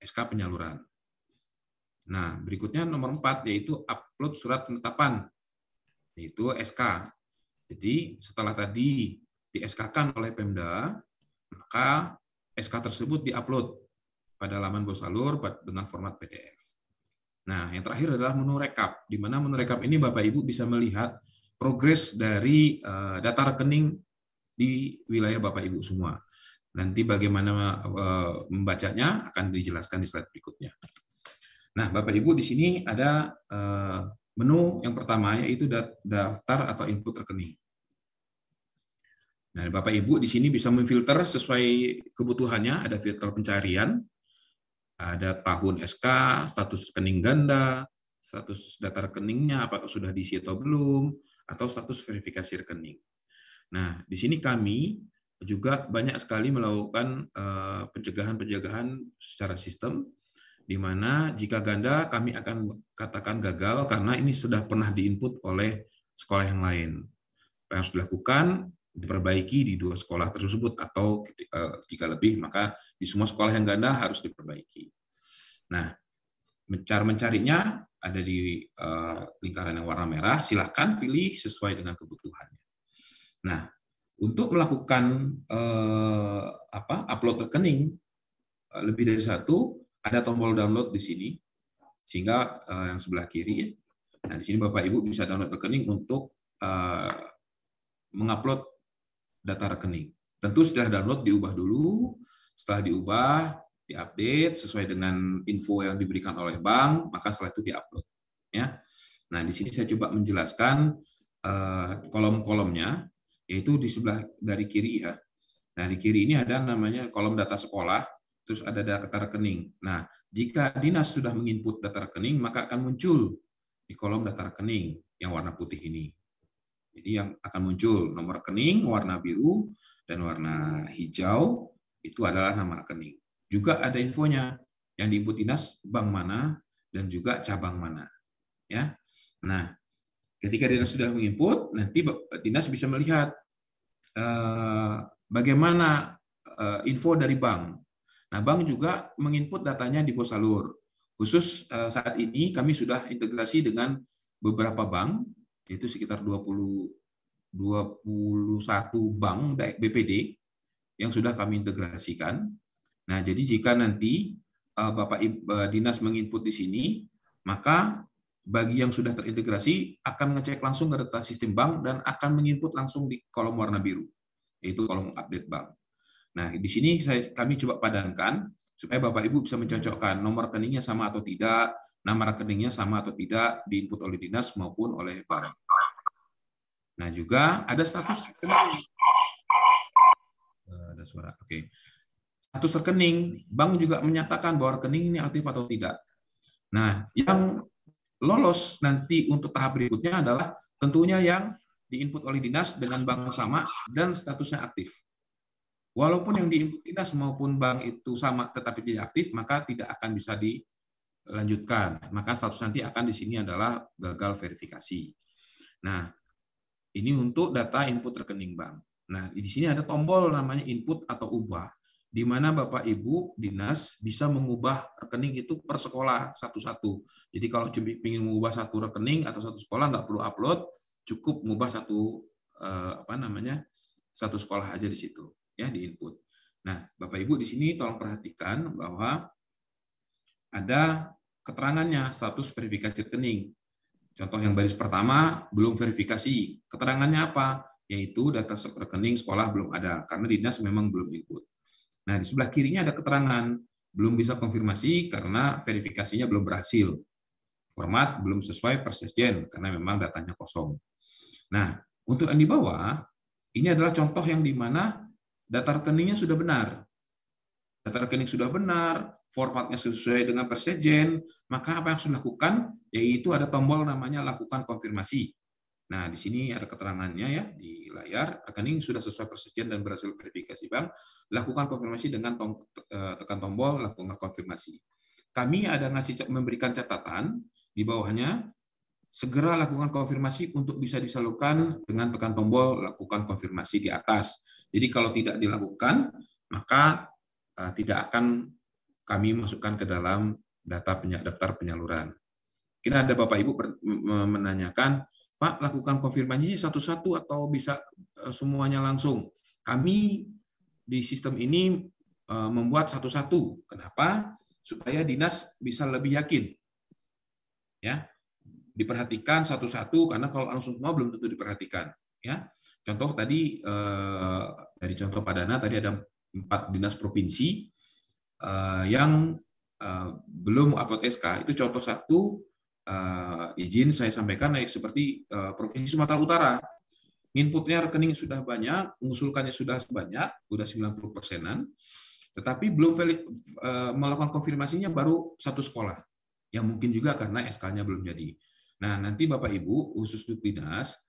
SK penyaluran. Nah, berikutnya nomor 4, yaitu upload surat penetapan, yaitu SK. Jadi, setelah tadi di SK-kan oleh Pemda, maka SK tersebut diupload pada laman Bosalur dengan format PDF. Nah, yang terakhir adalah menu rekap, di mana menu rekap ini Bapak Ibu bisa melihat progres dari data rekening di wilayah Bapak Ibu semua. Nanti bagaimana membacanya akan dijelaskan di slide berikutnya. Nah, Bapak Ibu di sini ada menu yang pertama, yaitu daftar atau input rekening. Nah, Bapak Ibu di sini bisa memfilter sesuai kebutuhannya. Ada filter pencarian, ada tahun SK, status rekening ganda, status data rekeningnya apakah sudah diisi atau belum, atau status verifikasi rekening. Nah, di sini kami juga banyak sekali melakukan pencegahan-pencegahan secara sistem, di mana jika ganda kami akan katakan gagal karena ini sudah pernah diinput oleh sekolah yang lain. Apa yang harus dilakukan, diperbaiki di 2 sekolah tersebut, atau jika lebih, maka di semua sekolah yang ganda harus diperbaiki. Nah, Cara mencarinya ada di lingkaran yang warna merah. Silahkan pilih sesuai dengan kebutuhannya. Nah, untuk melakukan upload rekening lebih dari satu, ada tombol download di sini, sehingga yang sebelah kiri ya. Nah, di sini Bapak Ibu bisa download rekening untuk mengupload data rekening. Tentu setelah download diubah dulu, setelah diubah, diupdate sesuai dengan info yang diberikan oleh bank, maka setelah itu diupload. Ya. Nah, di sini saya coba menjelaskan kolom-kolomnya, yaitu di sebelah dari kiri ya. Nah, di kiri ini ada namanya kolom data sekolah, terus ada data rekening. Nah, jika dinas sudah menginput data rekening, maka akan muncul di kolom data rekening yang warna putih ini. Jadi yang akan muncul nomor rekening warna biru dan warna hijau itu adalah nama rekening. Juga ada infonya yang diinput dinas bank mana dan juga cabang mana. Ya. Nah, ketika dinas sudah menginput, nanti dinas bisa melihat bagaimana info dari bank. Nah, bank juga menginput datanya di Bosalur. Khusus saat ini kami sudah integrasi dengan beberapa bank, yaitu sekitar 21 bank BPD yang sudah kami integrasikan. Nah, jadi jika nanti Bapak Dinas menginput di sini, maka bagi yang sudah terintegrasi akan ngecek langsung ke data sistem bank dan akan menginput langsung di kolom warna biru, yaitu kolom update bank. Nah, di sini kami coba padankan supaya Bapak Ibu bisa mencocokkan nomor rekeningnya sama atau tidak, nama rekeningnya sama atau tidak, diinput oleh dinas maupun oleh bank. Nah, juga ada status rekening. Ada suara. Oke. Status rekening, bank juga menyatakan bahwa rekening ini aktif atau tidak. Nah, yang lolos nanti untuk tahap berikutnya adalah tentunya yang diinput oleh dinas dengan bank sama dan statusnya aktif. Walaupun yang diinput dinas maupun bank itu sama tetapi tidak aktif, maka tidak akan bisa dilanjutkan. Maka status nanti akan di sini adalah gagal verifikasi. Nah, ini untuk data input rekening bank. Nah, di sini ada tombol namanya input atau ubah, di mana Bapak Ibu dinas bisa mengubah rekening itu per sekolah satu-satu. Jadi kalau ingin mengubah satu rekening atau satu sekolah nggak perlu upload, cukup mengubah satu sekolah aja di situ ya, di input. Nah, Bapak Ibu di sini tolong perhatikan bahwa ada keterangannya status verifikasi rekening. Contoh yang baris pertama belum verifikasi. Keterangannya apa? Yaitu data rekening sekolah belum ada karena dinas memang belum input. Nah, di sebelah kirinya ada keterangan, belum bisa konfirmasi karena verifikasinya belum berhasil. Format belum sesuai Persesjen karena memang datanya kosong. Nah, untuk yang di bawah, ini adalah contoh yang di mana data rekeningnya sudah benar. Data rekening sudah benar, formatnya sesuai dengan Persesjen, maka apa yang harus dilakukan? Yaitu ada tombol namanya lakukan konfirmasi. Nah, di sini ada keterangannya ya di layar, rekening sudah sesuai Persesjen dan berhasil verifikasi bank, lakukan konfirmasi dengan tekan tombol lakukan konfirmasi. Kami ada memberikan catatan di bawahnya, segera lakukan konfirmasi untuk bisa disalurkan dengan tekan tombol lakukan konfirmasi di atas. Jadi kalau tidak dilakukan, maka tidak akan kami masukkan ke dalam daftar penyaluran. Mungkin ada Bapak Ibu menanyakan, Pak, lakukan konfirmasi satu-satu atau bisa semuanya langsung? Kami di sistem ini membuat satu-satu. Kenapa? Supaya dinas bisa lebih yakin. Ya, diperhatikan satu-satu karena kalau langsung semua belum tentu diperhatikan. Ya, contoh tadi dari contoh Pak Dana tadi ada 4 dinas provinsi yang belum upload SK. Itu contoh satu. Izin saya sampaikan seperti Provinsi Sumatera Utara. Inputnya rekening sudah banyak, mengusulkannya sudah banyak, sudah 90%-an, tetapi belum melakukan konfirmasinya baru satu sekolah. Yang mungkin juga karena SK-nya belum jadi. Nah, nanti Bapak Ibu, khusus Dinas,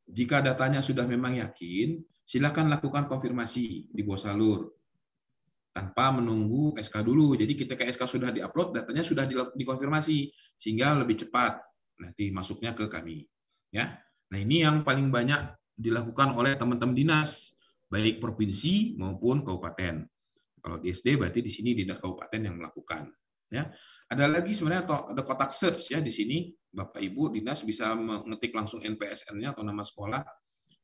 jika datanya sudah memang yakin, silakan lakukan konfirmasi di Bosalur. Tanpa menunggu SK dulu. Jadi ketika SK sudah diupload, datanya sudah dikonfirmasi sehingga lebih cepat nanti masuknya ke kami. Ya. Nah, ini yang paling banyak dilakukan oleh teman-teman dinas, baik provinsi maupun kabupaten. Kalau di SD berarti di sini dinas kabupaten yang melakukan. Ya, ada lagi sebenarnya ada kotak search ya di sini. Bapak Ibu dinas bisa mengetik langsung NPSN-nya atau nama sekolah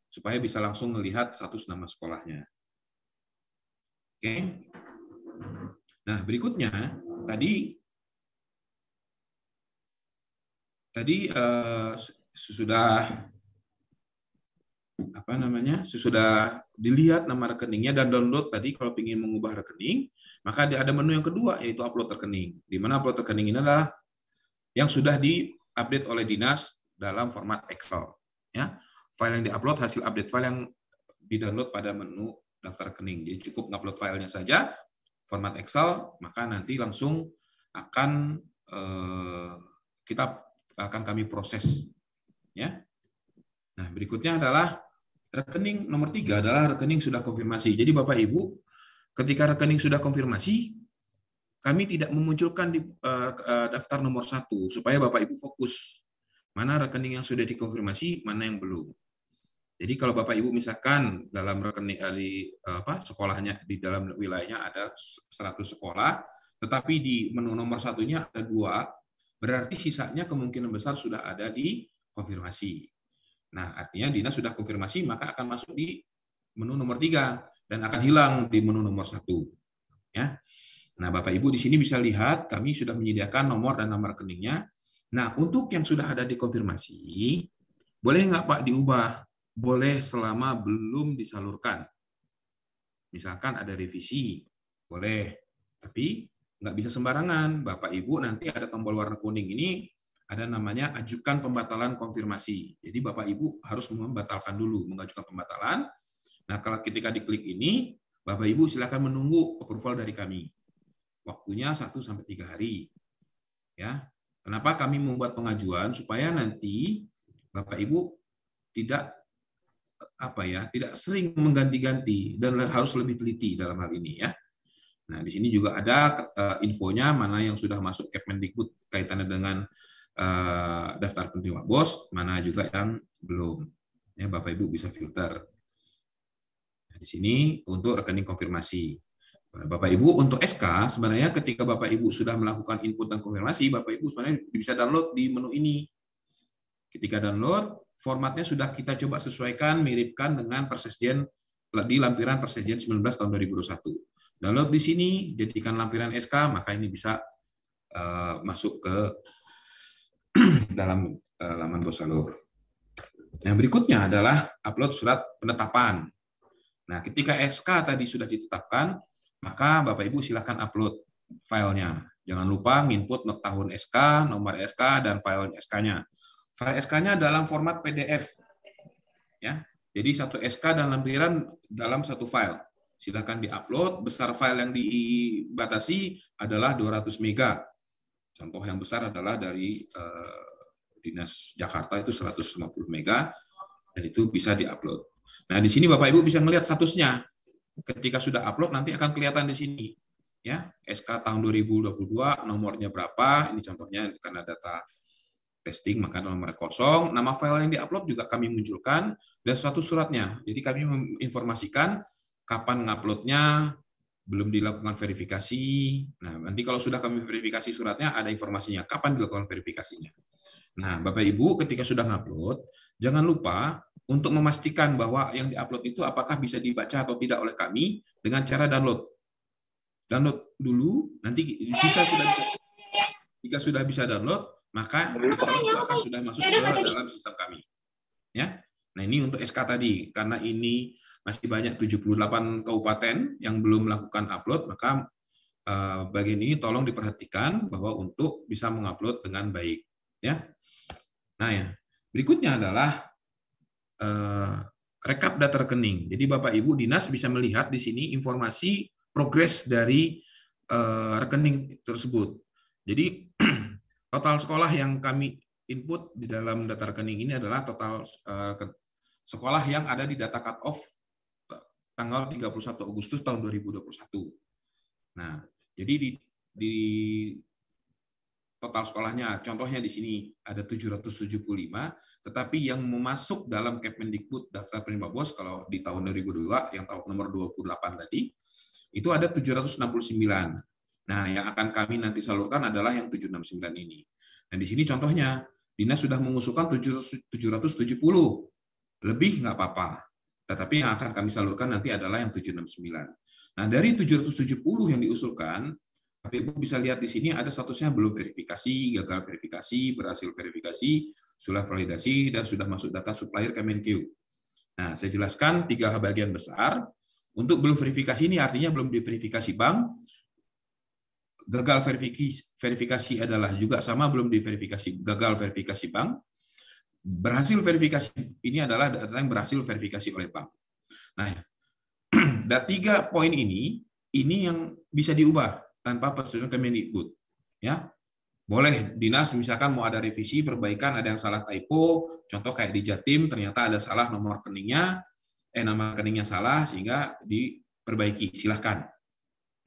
supaya bisa langsung melihat status nama sekolahnya. Oke. Nah, berikutnya tadi sesudah dilihat nama rekeningnya dan download tadi. Kalau ingin mengubah rekening, maka ada menu yang kedua, yaitu upload rekening. Di mana upload rekening ini adalah yang sudah diupdate oleh dinas dalam format Excel. Ya, file yang diupload, hasil update file yang didownload pada menu daftar rekening. Jadi cukup ngupload filenya saja, format Excel, maka nanti langsung akan kami proses. Ya. Nah, berikutnya adalah rekening nomor 3 adalah rekening sudah konfirmasi. Jadi Bapak Ibu, ketika rekening sudah konfirmasi, kami tidak memunculkan di daftar nomor 1 supaya Bapak Ibu fokus mana rekening yang sudah dikonfirmasi, mana yang belum. Jadi kalau Bapak Ibu misalkan dalam rekening sekolahnya di dalam wilayahnya ada 100 sekolah, tetapi di menu nomor 1-nya ada 2, berarti sisanya kemungkinan besar sudah ada di konfirmasi. Nah, artinya dinas sudah konfirmasi, maka akan masuk di menu nomor 3 dan akan hilang di menu nomor 1. Ya. Nah, Bapak Ibu di sini bisa lihat kami sudah menyediakan nomor dan nama rekeningnya. Nah, untuk yang sudah ada di konfirmasi, boleh nggak Pak diubah? Boleh selama belum disalurkan. Misalkan ada revisi, boleh. Tapi nggak bisa sembarangan. Bapak Ibu nanti ada tombol warna kuning ini, ada namanya ajukan pembatalan konfirmasi. Jadi Bapak Ibu harus membatalkan dulu, mengajukan pembatalan. Nah, kalau ketika diklik ini, Bapak Ibu silakan menunggu approval dari kami. Waktunya 1-3 hari. Ya. Kenapa kami membuat pengajuan? Supaya nanti Bapak Ibu tidak sering mengganti-ganti dan harus lebih teliti dalam hal ini ya. Nah, di sini juga ada infonya mana yang sudah masuk Kemendikbud kaitannya dengan daftar penerima BOS, mana juga yang belum. Ya, Bapak Ibu bisa filter. Nah, di sini untuk rekening konfirmasi. Bapak Ibu untuk SK sebenarnya ketika Bapak Ibu sudah melakukan input dan konfirmasi, Bapak Ibu sebenarnya bisa download di menu ini. Ketika download, formatnya sudah kita coba sesuaikan, miripkan dengan Persesjen di lampiran Persesjen 19 tahun 2021. Download di sini, jadikan lampiran SK, maka ini bisa masuk ke dalam laman Bosalur. Yang berikutnya adalah upload surat penetapan. Nah, ketika SK tadi sudah ditetapkan, maka Bapak Ibu silakan upload filenya. Jangan lupa input tahun SK, nomor SK, dan file SK-nya. File SK-nya dalam format PDF. Ya, jadi satu SK dan lampiran dalam satu file. Silakan diupload. Besar file yang dibatasi adalah 200 MB. Contoh yang besar adalah dari Dinas Jakarta itu 150 MB, dan itu bisa diupload. Nah, di sini Bapak Ibu bisa melihat statusnya. Ketika sudah upload nanti akan kelihatan di sini. Ya, SK tahun 2022 nomornya berapa? Ini contohnya karena data testing maka nomor kosong. Nama file yang diupload juga kami munculkan dan status suratnya. Jadi kami menginformasikan kapan nguploadnya, belum dilakukan verifikasi. Nah, nanti kalau sudah kami verifikasi suratnya ada informasinya kapan dilakukan verifikasinya. Nah, Bapak Ibu ketika sudah ngupload, jangan lupa untuk memastikan bahwa yang diupload itu apakah bisa dibaca atau tidak oleh kami dengan cara download. Download dulu, nanti jika sudah bisa download, maka itu akan sudah masuk ke dalam sistem kami. Ya. Nah, ini untuk SK tadi, karena ini masih banyak 78 kabupaten yang belum melakukan upload, maka bagian ini tolong diperhatikan bahwa untuk bisa mengupload dengan baik. Ya. Nah, ya. Berikutnya adalah rekap data rekening. Jadi Bapak Ibu dinas bisa melihat di sini informasi progres dari rekening tersebut. Jadi total sekolah yang kami input di dalam data rekening ini adalah total sekolah yang ada di data cut-off tanggal 31 Agustus tahun 2021. Nah, jadi di total sekolahnya, contohnya di sini ada 775, tetapi yang masuk dalam Kemendikbud daftar penerima BOS kalau di tahun 2002 yang tahun nomor 28 tadi itu ada 769. Nah, yang akan kami nanti salurkan adalah yang 769 ini. Dan di sini contohnya, Dinas sudah mengusulkan 770. Lebih nggak apa-apa. Tetapi yang akan kami salurkan nanti adalah yang 769. Nah, dari 770 yang diusulkan, Bapak Ibu bisa lihat di sini ada statusnya belum verifikasi, gagal verifikasi, berhasil verifikasi, sudah validasi, dan sudah masuk data supplier Kemenkeu. Nah, saya jelaskan 3 bagian besar. Untuk belum verifikasi ini artinya belum diverifikasi bank. Gagal verifikasi adalah juga sama belum diverifikasi, gagal verifikasi bank. Berhasil verifikasi ini adalah data yang berhasil verifikasi oleh bank. Nah, dan 3 poin ini yang bisa diubah tanpa persetujuan Kemendikbud. Ya, boleh dinas misalkan mau ada revisi, perbaikan, ada yang salah typo, contoh kayak di Jatim ternyata ada salah nomor rekeningnya, nama rekeningnya salah sehingga diperbaiki, silahkan.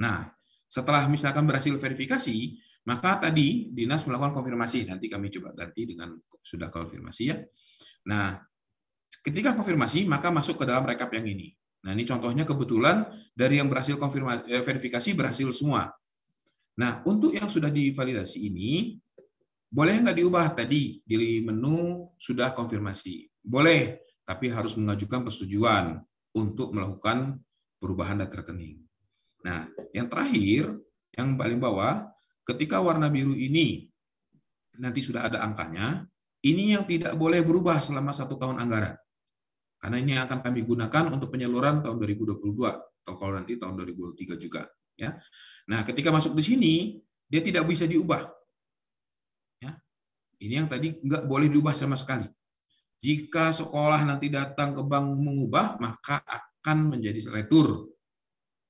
Nah, setelah misalkan berhasil verifikasi, maka tadi dinas melakukan konfirmasi. Nanti kami coba ganti dengan sudah konfirmasi ya. Nah, ketika konfirmasi maka masuk ke dalam rekap yang ini. Nah, ini contohnya kebetulan dari yang berhasil verifikasi berhasil semua. Nah, untuk yang sudah divalidasi ini, boleh nggak diubah tadi di menu sudah konfirmasi? Boleh, tapi harus mengajukan persetujuan untuk melakukan perubahan data rekening. Nah, yang terakhir, yang paling bawah, ketika warna biru ini nanti sudah ada angkanya, ini yang tidak boleh berubah selama 1 tahun anggaran. Karena ini akan kami gunakan untuk penyaluran tahun 2022, atau kalau nanti tahun 2023 juga. Ya. Nah, ketika masuk di sini, dia tidak bisa diubah. Ya. Ini yang tadi nggak boleh diubah sama sekali. Jika sekolah nanti datang ke bank mengubah, maka akan menjadi retur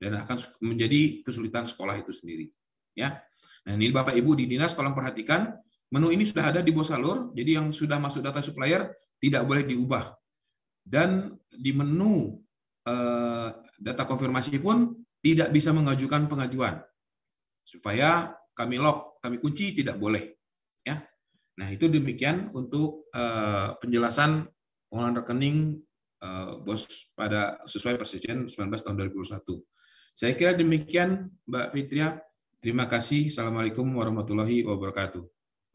dan akan menjadi kesulitan sekolah itu sendiri. Ya. Nah, ini Bapak Ibu di dinas tolong perhatikan, menu ini sudah ada di Bosalur, jadi yang sudah masuk data supplier tidak boleh diubah. Dan di menu data konfirmasi pun tidak bisa mengajukan pengajuan. Supaya kami lock, kami kunci tidak boleh. Ya. Nah, itu demikian untuk penjelasan pengelolaan rekening BOS pada sesuai Persetujuan 19 tahun 2021. Saya kira demikian, Mbak Fitria. Terima kasih. Assalamualaikum warahmatullahi wabarakatuh.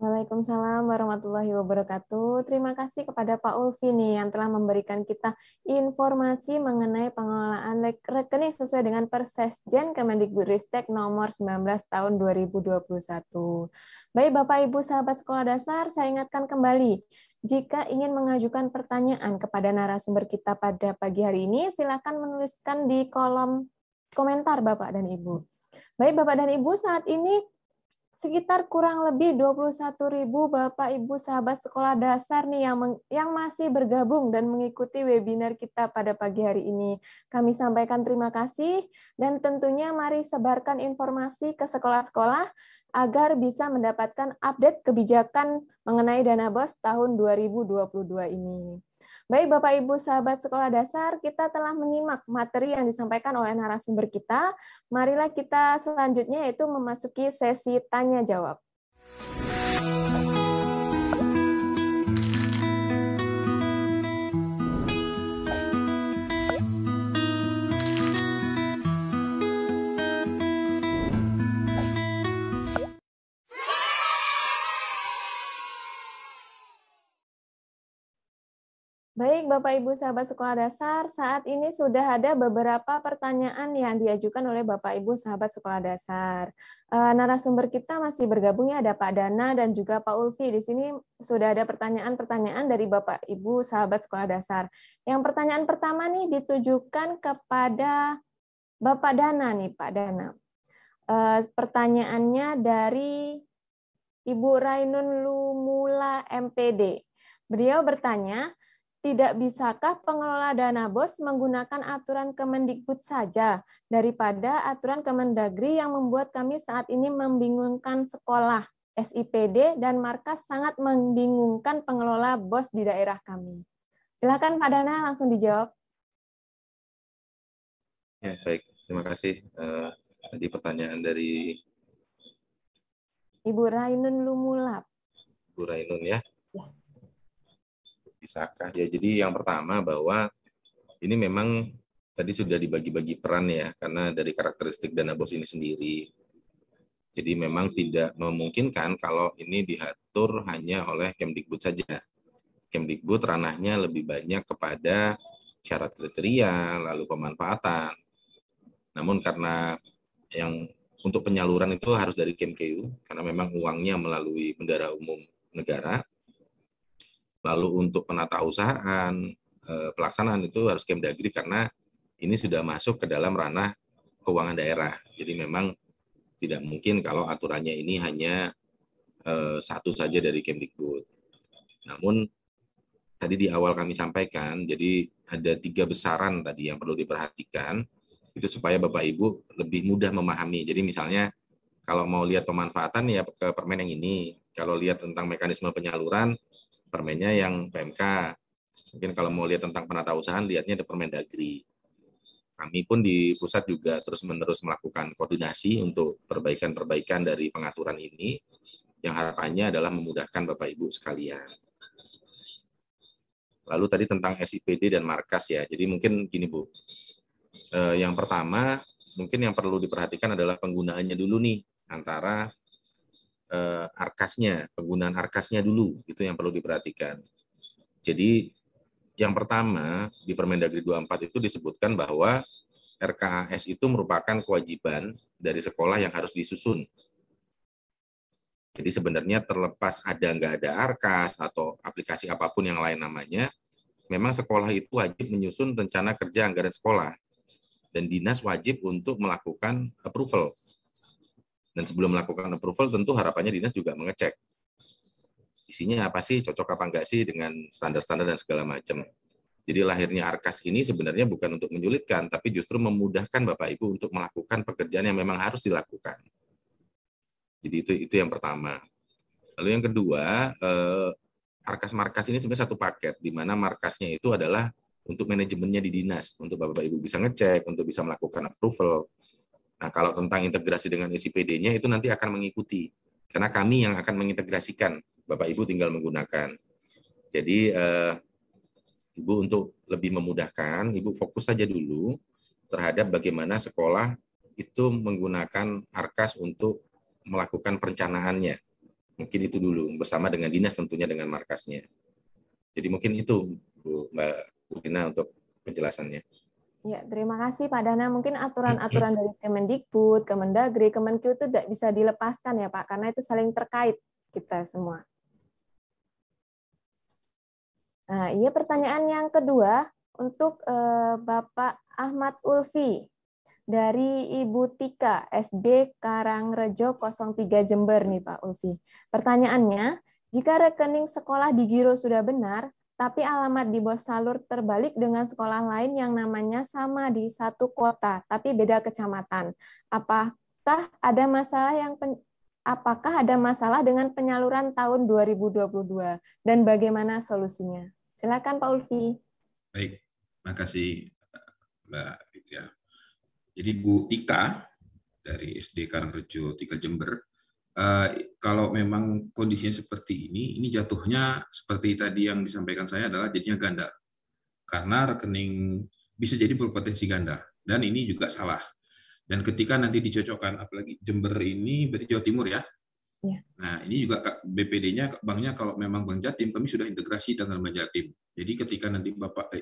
Waalaikumsalam warahmatullahi wabarakatuh. Terima kasih kepada Pak Ulfi nih yang telah memberikan kita informasi mengenai pengelolaan rekening sesuai dengan Persesjen Kemendikbudristek nomor 19 tahun 2021. Baik Bapak Ibu sahabat sekolah dasar, saya ingatkan kembali, jika ingin mengajukan pertanyaan kepada narasumber kita pada pagi hari ini, silakan menuliskan di kolom komentar Bapak dan Ibu. Baik Bapak dan Ibu, saat ini sekitar kurang lebih 21.000 Bapak Ibu sahabat sekolah dasar nih yang masih bergabung dan mengikuti webinar kita pada pagi hari ini. Kami sampaikan terima kasih dan tentunya mari sebarkan informasi ke sekolah-sekolah agar bisa mendapatkan update kebijakan mengenai dana BOS tahun 2022 ini. Baik Bapak Ibu sahabat sekolah dasar, kita telah menyimak materi yang disampaikan oleh narasumber kita. Marilah kita selanjutnya yaitu memasuki sesi tanya jawab. Baik, Bapak Ibu sahabat sekolah dasar, saat ini sudah ada beberapa pertanyaan yang diajukan oleh Bapak Ibu sahabat sekolah dasar. Narasumber kita masih bergabung ya, ada Pak Dana dan juga Pak Ulfi. Di sini sudah ada pertanyaan-pertanyaan dari Bapak Ibu sahabat sekolah dasar. Yang pertanyaan pertama nih ditujukan kepada Bapak Dana nih, Pak Dana. Pertanyaannya dari Ibu Rainun Lumula MPD. Beliau bertanya, tidak bisakah pengelola dana BOS menggunakan aturan Kemendikbud saja daripada aturan Kemendagri yang membuat kami saat ini membingungkan sekolah, SIPD, dan markas sangat membingungkan pengelola BOS di daerah kami. Silakan Pak Dana langsung dijawab. Ya, baik. Terima kasih. Tadi pertanyaan dari Ibu Rainun Lumulap. Bu Rainun ya. Bisakah? Ya, jadi yang pertama bahwa ini memang tadi sudah dibagi-bagi peran ya, karena dari karakteristik dana BOS ini sendiri. Jadi memang tidak memungkinkan kalau ini diatur hanya oleh Kemdikbud saja. Kemdikbud ranahnya lebih banyak kepada syarat kriteria, lalu pemanfaatan. Namun karena yang untuk penyaluran itu harus dari Kemkeu, karena memang uangnya melalui bendara umum negara. Lalu untuk penatausahaan, pelaksanaan itu harus Kemdagri karena ini sudah masuk ke dalam ranah keuangan daerah. Jadi memang tidak mungkin kalau aturannya ini hanya satu saja dari Kemdikbud. Namun tadi di awal kami sampaikan, jadi ada 3 besaran tadi yang perlu diperhatikan, itu supaya Bapak Ibu lebih mudah memahami. Jadi misalnya kalau mau lihat pemanfaatan ya ke permen yang ini, kalau lihat tentang mekanisme penyaluran, permennya yang PMK. Mungkin kalau mau lihat tentang penatausahaan, lihatnya di Permendagri. Kami pun di pusat juga terus-menerus melakukan koordinasi untuk perbaikan-perbaikan dari pengaturan ini, yang harapannya adalah memudahkan Bapak Ibu sekalian. Lalu tadi tentang SIPD dan markas ya. Jadi mungkin gini Bu, yang pertama mungkin yang perlu diperhatikan adalah penggunaannya dulu nih, antara arkasnya, penggunaan arkasnya dulu, itu yang perlu diperhatikan. Jadi yang pertama di Permendagri 24 itu disebutkan bahwa RKAS itu merupakan kewajiban dari sekolah yang harus disusun. Jadi sebenarnya terlepas ada nggak ada arkas atau aplikasi apapun yang lain namanya, memang sekolah itu wajib menyusun rencana kerja anggaran sekolah. Dan dinas wajib untuk melakukan approval. Dan sebelum melakukan approval tentu harapannya dinas juga mengecek isinya apa sih, cocok apa enggak sih dengan standar-standar dan segala macam. Jadi lahirnya Arkas ini sebenarnya bukan untuk menyulitkan, tapi justru memudahkan Bapak Ibu untuk melakukan pekerjaan yang memang harus dilakukan. Jadi itu yang pertama. Lalu yang kedua, Arkas markas ini sebenarnya satu paket, di mana markasnya itu adalah untuk manajemennya di dinas, untuk Bapak Ibu bisa ngecek, untuk bisa melakukan approval. Nah, kalau tentang integrasi dengan SIPD-nya itu nanti akan mengikuti, karena kami yang akan mengintegrasikan, Bapak Ibu tinggal menggunakan. Jadi Ibu untuk lebih memudahkan, Ibu fokus saja dulu terhadap bagaimana sekolah itu menggunakan Arkas untuk melakukan perencanaannya. Mungkin itu dulu, bersama dengan dinas tentunya dengan markasnya. Jadi mungkin itu, Mbak Udina, untuk penjelasannya. Ya, terima kasih Pak Dana. Mungkin aturan-aturan dari Kemendikbud, Kemendagri, Kemenkeu itu tidak bisa dilepaskan ya Pak, karena itu saling terkait kita semua. Nah, iya pertanyaan yang kedua untuk Bapak Ahmad Ulfi dari Ibu Tika, SD Karangrejo 03 Jember nih Pak Ulfi. Pertanyaannya, jika rekening sekolah di giro sudah benar, tapi alamat di bos salur terbalik dengan sekolah lain yang namanya sama di satu kota, tapi beda kecamatan. Apakah ada masalah dengan penyaluran tahun 2022 dan bagaimana solusinya? Silakan Pak Ulfi. Baik, makasih Mbak Fitria. Jadi Bu Tika dari SD Karangrejo 3 Jember, kalau memang kondisinya seperti ini jatuhnya seperti tadi yang disampaikan saya adalah jadinya ganda. Karena rekening bisa jadi berpotensi ganda, dan ini juga salah. Dan ketika nanti dicocokkan, apalagi Jember ini berarti Jawa Timur ya. Ya. Nah, ini juga BPD-nya, banknya kalau memang Bank Jatim, kami sudah integrasi dengan Bank Jatim. Jadi ketika nanti Bapak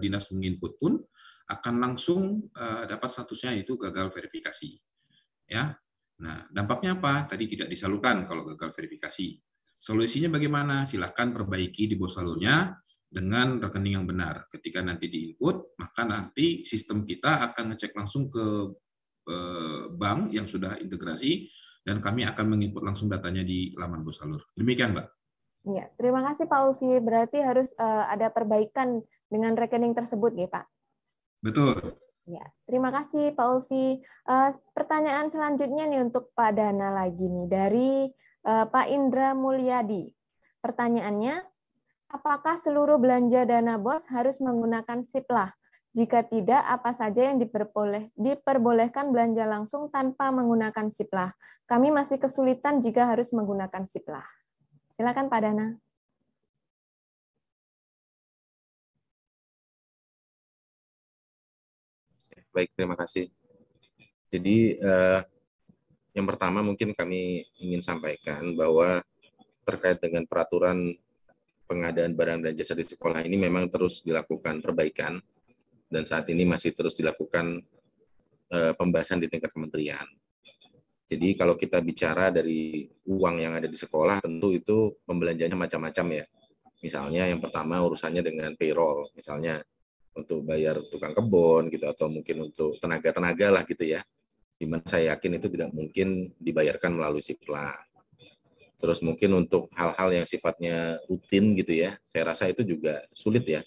Dinas menginput pun, akan langsung dapat statusnya itu gagal verifikasi. Ya. Nah, dampaknya apa? Tadi tidak disalurkan kalau gagal verifikasi. Solusinya bagaimana? Silahkan perbaiki di bos salurnya dengan rekening yang benar. Ketika nanti diinput, maka nanti sistem kita akan ngecek langsung ke bank yang sudah integrasi, dan kami akan menginput langsung datanya di laman bos salur. Demikian, Mbak. Ya, terima kasih Pak Ulfi. Berarti harus ada perbaikan dengan rekening tersebut ya, Pak? Betul. Ya, terima kasih Pak Ulfi. Pertanyaan selanjutnya nih untuk Pak Dana lagi nih dari Pak Indra Mulyadi. Pertanyaannya, apakah seluruh belanja dana BOS harus menggunakan SIPLAH? Jika tidak, apa saja yang diperbolehkan belanja langsung tanpa menggunakan SIPLAH? Kami masih kesulitan jika harus menggunakan SIPLAH. Silakan Pak Dana. Baik, terima kasih. Jadi Yang pertama mungkin kami ingin sampaikan bahwa terkait dengan peraturan pengadaan barang dan jasa di sekolah ini memang terus dilakukan perbaikan dan saat ini masih terus dilakukan pembahasan di tingkat kementerian. Jadi kalau kita bicara dari uang yang ada di sekolah, tentu itu pembelanjanya macam-macam ya. Misalnya yang pertama urusannya dengan payroll, misalnya untuk bayar tukang kebun gitu, atau mungkin untuk tenaga-tenaga lah gitu ya. Dimana saya yakin itu tidak mungkin dibayarkan melalui Sipla. Terus mungkin untuk hal-hal yang sifatnya rutin gitu ya, saya rasa itu juga sulit ya.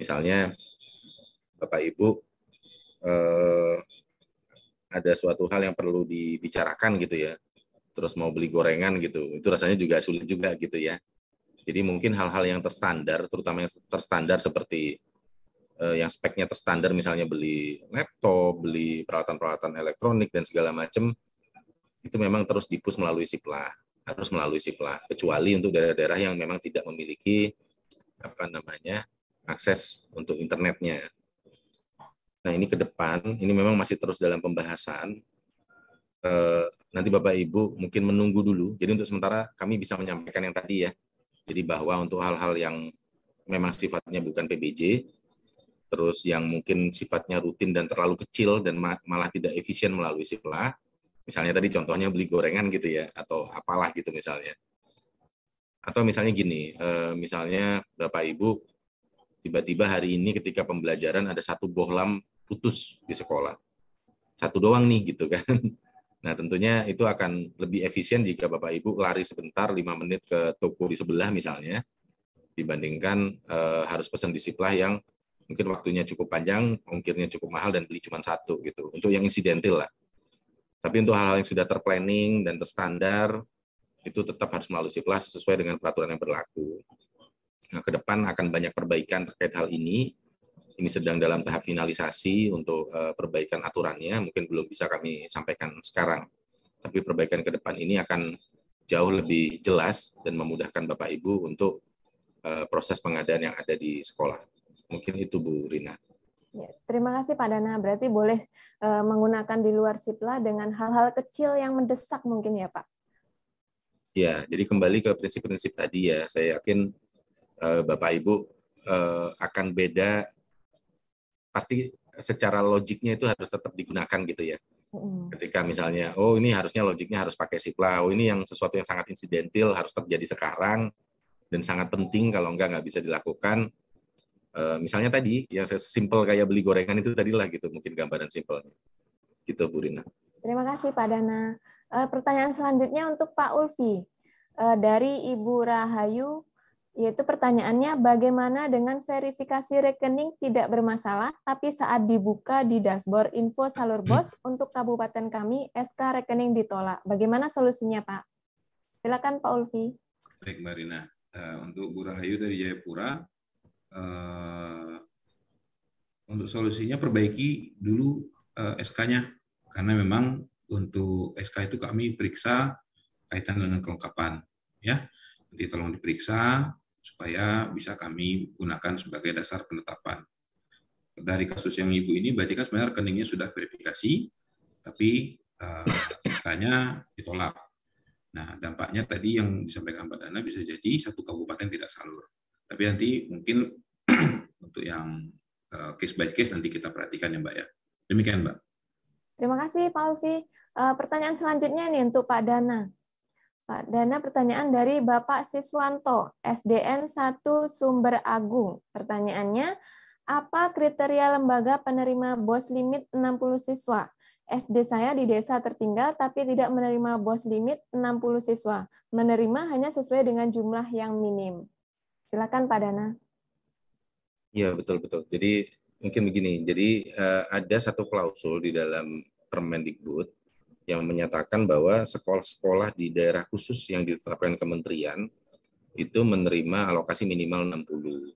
Misalnya Bapak Ibu ada suatu hal yang perlu dibicarakan gitu ya, terus mau beli gorengan gitu, itu rasanya juga sulit juga gitu ya. Jadi mungkin hal-hal yang terstandar, terutama yang terstandar seperti yang speknya terstandar, misalnya beli laptop, beli peralatan-peralatan elektronik dan segala macam, itu memang terus dipus melalui Sipla, harus melalui Sipla. Kecuali untuk daerah-daerah yang memang tidak memiliki akses untuk internetnya. Nah ini ke depan, ini memang masih terus dalam pembahasan. Nanti Bapak Ibu mungkin menunggu dulu. Jadi untuk sementara kami bisa menyampaikan yang tadi ya. Jadi bahwa untuk hal-hal yang memang sifatnya bukan PBJ, terus yang mungkin sifatnya rutin dan terlalu kecil dan malah tidak efisien melalui Sipla, misalnya tadi contohnya beli gorengan gitu ya, atau apalah gitu misalnya. Atau misalnya gini, misalnya Bapak Ibu tiba-tiba hari ini ketika pembelajaran ada satu bohlam putus di sekolah. Satu doang nih gitu kan. Nah tentunya itu akan lebih efisien jika Bapak Ibu lari sebentar 5 menit ke toko di sebelah misalnya, dibandingkan harus pesan di Sipla yang mungkin waktunya cukup panjang, ongkirnya cukup mahal dan beli cuma satu gitu. Untuk yang insidentil lah. Tapi untuk hal-hal yang sudah terplanning dan terstandar, itu tetap harus melalui Sipla sesuai dengan peraturan yang berlaku. Nah, ke depan akan banyak perbaikan terkait hal ini. Ini sedang dalam tahap finalisasi untuk perbaikan aturannya, mungkin belum bisa kami sampaikan sekarang. Tapi perbaikan ke depan ini akan jauh lebih jelas dan memudahkan Bapak Ibu untuk proses pengadaan yang ada di sekolah. Mungkin itu Bu Rina. Ya, terima kasih Pak Dana. Berarti boleh menggunakan di luar Sipla dengan hal-hal kecil yang mendesak mungkin ya Pak? Ya, jadi kembali ke prinsip-prinsip tadi ya, saya yakin Bapak Ibu akan beda, pasti secara logiknya itu harus tetap digunakan gitu ya. Ketika misalnya, oh ini harusnya logiknya harus pakai Sipla, oh ini yang sesuatu yang sangat insidentil harus terjadi sekarang dan sangat penting, kalau nggak bisa dilakukan. Misalnya tadi yang simpel kayak beli gorengan itu tadilah gitu, mungkin gambaran simpelnya. Gitu Bu Rina. Terima kasih Pak Dana. Pertanyaan selanjutnya untuk Pak Ulfi dari Ibu Rahayu. Yaitu pertanyaannya, bagaimana dengan verifikasi rekening tidak bermasalah, tapi saat dibuka di dashboard info salur BOS untuk kabupaten kami, SK rekening ditolak. Bagaimana solusinya, Pak? Silakan Pak Ulfi. Baik, Mbak Rina. Untuk Bu Rahayu dari Jayapura, untuk solusinya perbaiki dulu SK-nya, karena memang untuk SK itu kami periksa kaitan dengan kelengkapan. Ya, nanti tolong diperiksa supaya bisa kami gunakan sebagai dasar penetapan. Dari kasus yang Ibu ini, berarti kan sebenarnya rekeningnya sudah verifikasi, tapi katanya ditolak. Nah, dampaknya tadi yang disampaikan Mbak Dana bisa jadi satu kabupaten tidak salur. Tapi nanti mungkin untuk yang case by case nanti kita perhatikan ya Mbak ya. Demikian Mbak. Terima kasih Pak Alfi. Pertanyaan selanjutnya nih untuk Pak Dana. Pak Dana, pertanyaan dari Bapak Siswanto, SDN 1 Sumber Agung. Pertanyaannya, apa kriteria lembaga penerima BOS limit 60 siswa? SD saya di desa tertinggal tapi tidak menerima BOS limit 60 siswa. Menerima hanya sesuai dengan jumlah yang minim. Silakan Pak Dana. Iya, betul-betul. Jadi mungkin begini, jadi ada satu klausul di dalam Permendikbud yang menyatakan bahwa sekolah-sekolah di daerah khusus yang ditetapkan kementerian itu menerima alokasi minimal 60.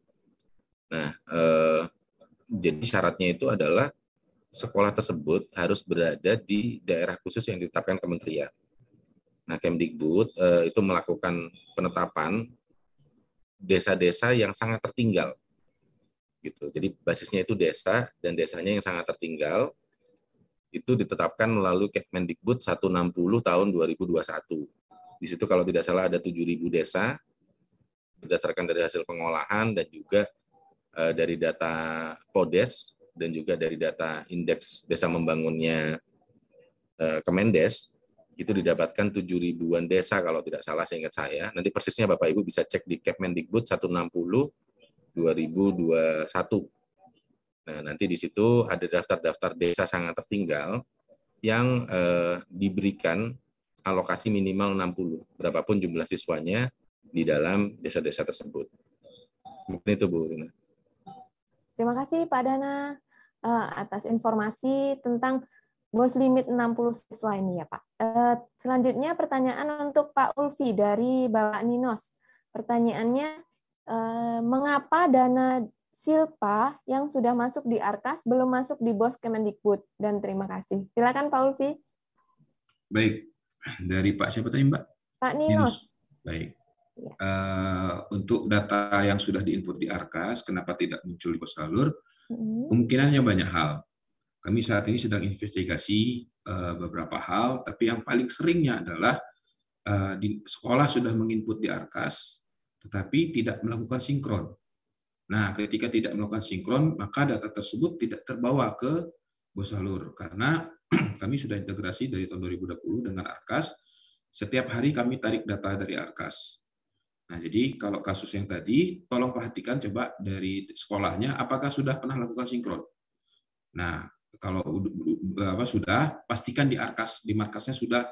Nah, jadi syaratnya itu adalah sekolah tersebut harus berada di daerah khusus yang ditetapkan kementerian. Nah, Kemdikbud itu melakukan penetapan desa-desa yang sangat tertinggal. Gitu. Jadi basisnya itu desa dan desanya yang sangat tertinggal. itu ditetapkan melalui Kemendikbud 160 tahun 2021. Di situ kalau tidak salah ada 7.000 desa berdasarkan dari hasil pengolahan dan juga dari data Podes dan juga dari data indeks desa membangunnya Kemendes, itu didapatkan 7.000-an desa kalau tidak salah seingat saya. Nanti persisnya Bapak Ibu bisa cek di Kemendikbud 160 2021. Nah, nanti di situ ada daftar-daftar desa sangat tertinggal yang diberikan alokasi minimal 60, berapapun jumlah siswanya di dalam desa-desa tersebut. Mungkin itu Bu Rina. Terima kasih Pak Dana atas informasi tentang BOS limit 60 siswa ini ya Pak. Selanjutnya pertanyaan untuk Pak Ulfi dari Bapak Ninos. Pertanyaannya, mengapa dana Silpa yang sudah masuk di Arkas belum masuk di BOS Kemendikbud? Dan terima kasih. Silakan Pak Ulfi. Baik, dari Pak siapa tadi Mbak? Pak Ninos. Baik. Untuk data yang sudah diinput di Arkas, kenapa tidak muncul di Bosalur? Kemungkinannya banyak hal. Kami saat ini sedang investigasi beberapa hal, tapi yang paling seringnya adalah di sekolah sudah menginput di Arkas, tetapi tidak melakukan sinkron. Nah, ketika tidak melakukan sinkron, maka data tersebut tidak terbawa ke Bosalur, karena kami sudah integrasi dari tahun 2020 dengan Arkas. Setiap hari kami tarik data dari Arkas. Nah, jadi kalau kasus yang tadi, tolong perhatikan coba dari sekolahnya, apakah sudah pernah lakukan sinkron. Nah, kalau sudah, pastikan di Arkas, di markasnya sudah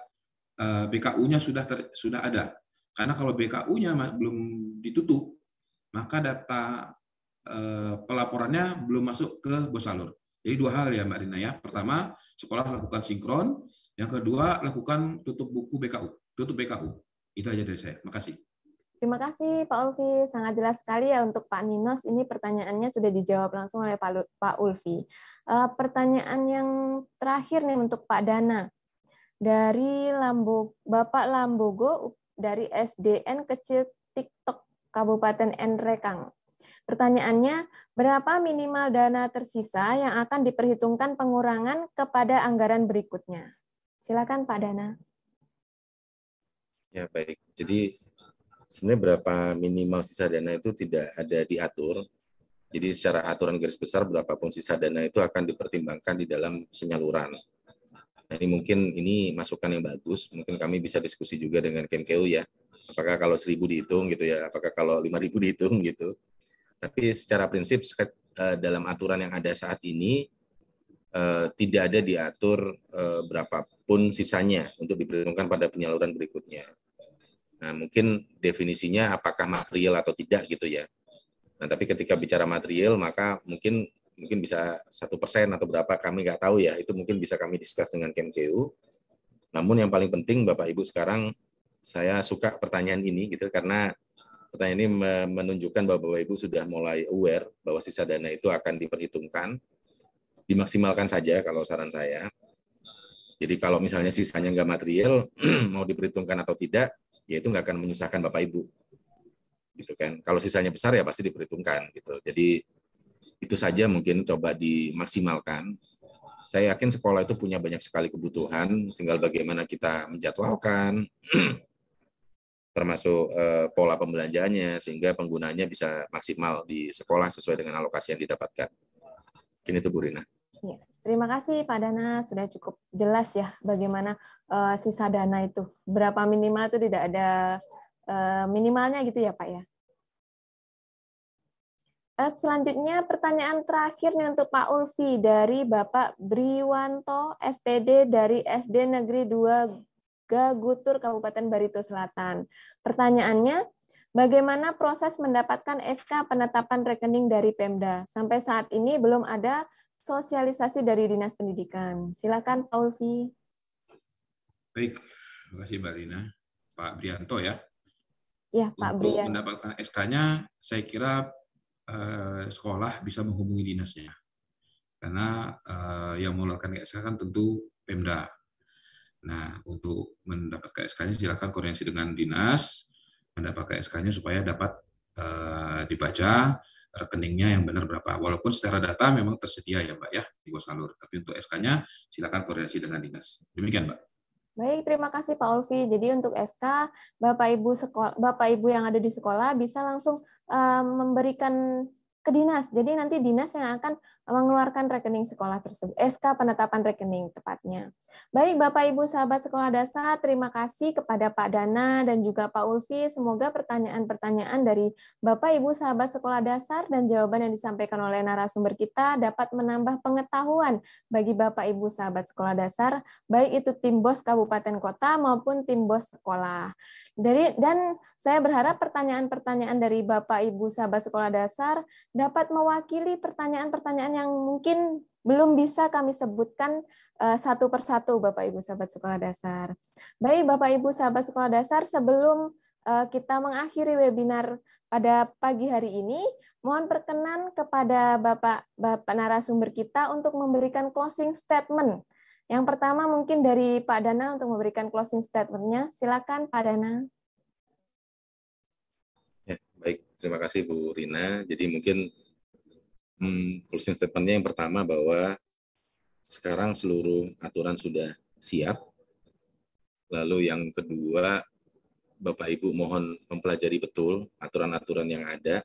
BKU-nya sudah ada. Karena kalau BKU-nya belum ditutup, maka data pelaporannya belum masuk ke Bosalur. Jadi dua hal ya Mbak Rina ya. Pertama, sekolah lakukan sinkron. Yang kedua, lakukan tutup buku BKU, tutup BKU. Itu aja dari saya. Makasih. Terima kasih Pak Ulfi, sangat jelas sekali ya untuk Pak Ninos. Ini pertanyaannya sudah dijawab langsung oleh Pak Ulfi. Pertanyaan yang terakhir nih untuk Pak Dana. Dari Bapak Lambogo dari SDN Kecil TikTok Kabupaten Nrekang. Pertanyaannya, berapa minimal dana tersisa yang akan diperhitungkan pengurangan kepada anggaran berikutnya? Silakan Pak Dana. Ya, baik. Jadi sebenarnya berapa minimal sisa dana itu tidak ada diatur. Jadi secara aturan garis besar berapapun sisa dana itu akan dipertimbangkan di dalam penyaluran. Nah, ini masukan yang bagus. Mungkin kami bisa diskusi juga dengan Kemkeu ya. Apakah kalau 1.000 dihitung gitu ya, apakah kalau 5.000 dihitung gitu. Tapi secara prinsip dalam aturan yang ada saat ini tidak ada diatur berapapun sisanya untuk diperhitungkan pada penyaluran berikutnya. Nah, mungkin definisinya apakah material atau tidak gitu ya. Nah, tapi ketika bicara material, maka mungkin bisa 1% atau berapa, kami nggak tahu ya. Itu mungkin bisa kami discuss dengan Kemkeu. Namun yang paling penting, Bapak Ibu sekarang, saya suka pertanyaan ini gitu, karena pertanyaan ini menunjukkan bahwa Bapak Ibu sudah mulai aware bahwa sisa dana itu akan diperhitungkan, dimaksimalkan saja kalau saran saya. Jadi kalau misalnya sisanya nggak material, mau diperhitungkan atau tidak, ya itu nggak akan menyusahkan Bapak Ibu, gitu kan. Kalau sisanya besar ya pasti diperhitungkan, gitu. Jadi itu saja mungkin coba dimaksimalkan. Saya yakin sekolah itu punya banyak sekali kebutuhan, tinggal bagaimana kita menjadwalkan, termasuk pola pembelanjaannya, sehingga penggunaannya bisa maksimal di sekolah sesuai dengan alokasi yang didapatkan. Mungkin itu Bu Rina. Ya, terima kasih Pak Dana, sudah cukup jelas ya bagaimana sisa dana itu. Berapa minimal itu tidak ada minimalnya gitu ya Pak ya. Selanjutnya pertanyaan terakhir nih untuk Pak Ulfi dari Bapak Briwanto, SPD dari SD Negeri 2 Gagutur, Kabupaten Barito Selatan. Pertanyaannya, bagaimana proses mendapatkan SK penetapan rekening dari Pemda? Sampai saat ini belum ada sosialisasi dari Dinas Pendidikan. Silakan Pak Ulfi. Baik, terima kasih Mbak Rina. Pak Brianto ya. Ya, Pak Brianto. Untuk mendapatkan SK-nya, saya kira sekolah bisa menghubungi dinasnya. Karena yang mengeluarkan SK kan tentu Pemda. Nah, untuk mendapatkan SK-nya silakan koordinasi dengan dinas, mendapatkan SK-nya supaya dapat dibaca rekeningnya yang benar berapa. Walaupun secara data memang tersedia ya Mbak ya di Bosalur, tapi untuk SK-nya silakan koordinasi dengan dinas. Demikian Mbak. Baik, terima kasih Pak Ulfi. Jadi untuk SK, Bapak Ibu yang ada di sekolah bisa langsung memberikan ke dinas. Jadi nanti dinas yang akan mengeluarkan rekening sekolah tersebut. SK penetapan rekening tepatnya. Baik Bapak Ibu sahabat sekolah dasar, terima kasih kepada Pak Dana dan juga Pak Ulfi. Semoga pertanyaan-pertanyaan dari Bapak Ibu sahabat sekolah dasar dan jawaban yang disampaikan oleh narasumber kita dapat menambah pengetahuan bagi Bapak Ibu sahabat sekolah dasar, baik itu tim BOS Kabupaten Kota maupun tim BOS sekolah. Dan saya berharap pertanyaan-pertanyaan dari Bapak Ibu sahabat sekolah dasar dapat mewakili pertanyaan-pertanyaan yang mungkin belum bisa kami sebutkan satu persatu Bapak Ibu sahabat sekolah dasar. Baik Bapak Ibu sahabat sekolah dasar, sebelum kita mengakhiri webinar pada pagi hari ini, mohon perkenan kepada Bapak narasumber kita untuk memberikan closing statement. Yang pertama mungkin dari Pak Dana untuk memberikan closing statement-nya. Silakan Pak Dana. Ya, baik, terima kasih Bu Rina. Jadi mungkin closing statement-nya yang pertama bahwa sekarang seluruh aturan sudah siap. Lalu yang kedua, Bapak Ibu mohon mempelajari betul aturan-aturan yang ada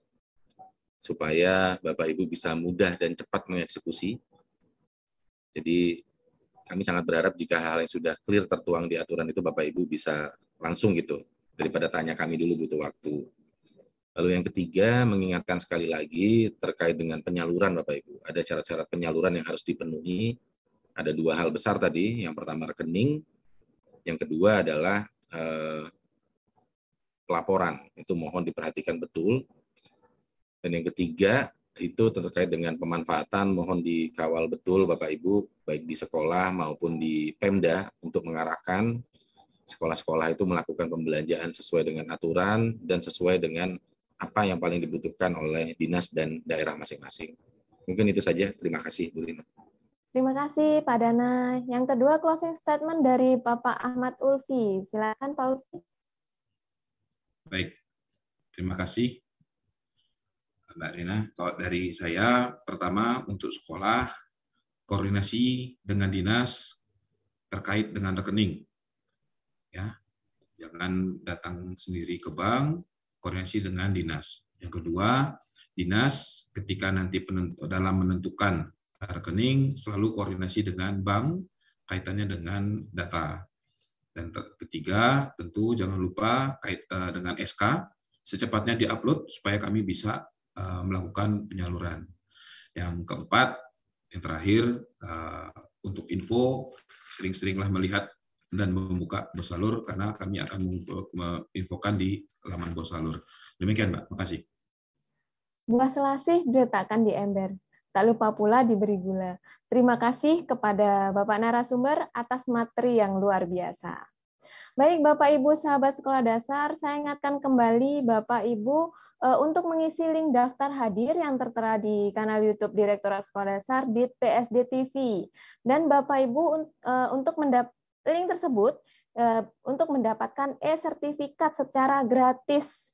supaya Bapak Ibu bisa mudah dan cepat mengeksekusi. Jadi kami sangat berharap jika hal yang sudah clear tertuang di aturan itu Bapak Ibu bisa langsung gitu, daripada tanya kami dulu butuh waktu. Lalu yang ketiga, mengingatkan sekali lagi terkait dengan penyaluran Bapak Ibu. Ada syarat-syarat penyaluran yang harus dipenuhi. Ada dua hal besar tadi, yang pertama rekening, yang kedua adalah pelaporan. Itu mohon diperhatikan betul. Dan yang ketiga, itu terkait dengan pemanfaatan, mohon dikawal betul Bapak Ibu, baik di sekolah maupun di Pemda, untuk mengarahkan sekolah-sekolah itu melakukan pembelanjaan sesuai dengan aturan dan sesuai dengan apa yang paling dibutuhkan oleh dinas dan daerah masing-masing. Mungkin itu saja. Terima kasih, Bu Lina. Terima kasih, Pak Dana. Yang kedua, closing statement dari Bapak Ahmad Ulfi. Silakan, Pak Ulfi. Baik, terima kasih, Mbak Rina. Kalau dari saya, pertama untuk sekolah, koordinasi dengan dinas terkait dengan rekening. Ya, jangan datang sendiri ke bank, koordinasi dengan dinas. Yang kedua, dinas ketika nanti dalam menentukan rekening selalu koordinasi dengan bank kaitannya dengan data. Dan ketiga, tentu jangan lupa kait dengan SK secepatnya diupload supaya kami bisa melakukan penyaluran. Yang keempat, yang terakhir, untuk info, sering-seringlah melihat dan membuka Bosalur karena kami akan menginfokan di laman Bosalur. Demikian, Mbak. Terima kasih. Buah selasih diletakkan di ember. Tak lupa pula diberi gula. Terima kasih kepada Bapak narasumber atas materi yang luar biasa. Baik Bapak Ibu sahabat sekolah dasar, saya ingatkan kembali Bapak Ibu untuk mengisi link daftar hadir yang tertera di kanal YouTube Direktorat Sekolah Dasar di PSD TV. Dan Bapak Ibu untuk link tersebut untuk mendapatkan e-sertifikat secara gratis.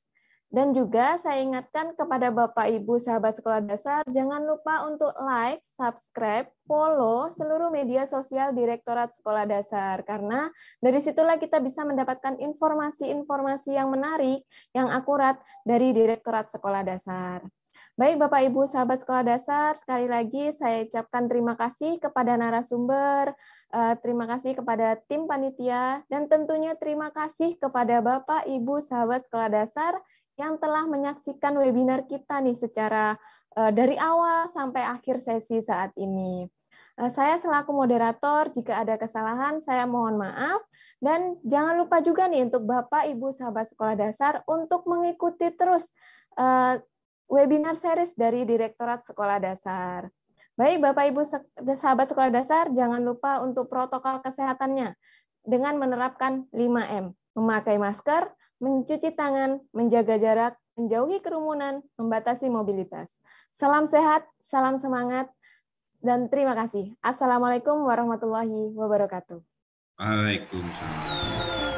Dan juga saya ingatkan kepada Bapak Ibu sahabat sekolah dasar, jangan lupa untuk like, subscribe, follow seluruh media sosial Direktorat Sekolah Dasar. Karena dari situlah kita bisa mendapatkan informasi-informasi yang menarik, yang akurat dari Direktorat Sekolah Dasar. Baik Bapak Ibu sahabat sekolah dasar, sekali lagi saya ucapkan terima kasih kepada narasumber, terima kasih kepada tim panitia, dan tentunya terima kasih kepada Bapak Ibu sahabat sekolah dasar yang telah menyaksikan webinar kita nih secara dari awal sampai akhir sesi saat ini. Saya selaku moderator, jika ada kesalahan saya mohon maaf, dan jangan lupa juga nih untuk Bapak Ibu sahabat sekolah dasar untuk mengikuti terus webinar series dari Direktorat Sekolah Dasar. Baik Bapak Ibu sahabat sekolah dasar, jangan lupa untuk protokol kesehatannya dengan menerapkan 5M, memakai masker, mencuci tangan, menjaga jarak, menjauhi kerumunan, membatasi mobilitas. Salam sehat, salam semangat, dan terima kasih. Assalamualaikum warahmatullahi wabarakatuh. Waalaikumsalam.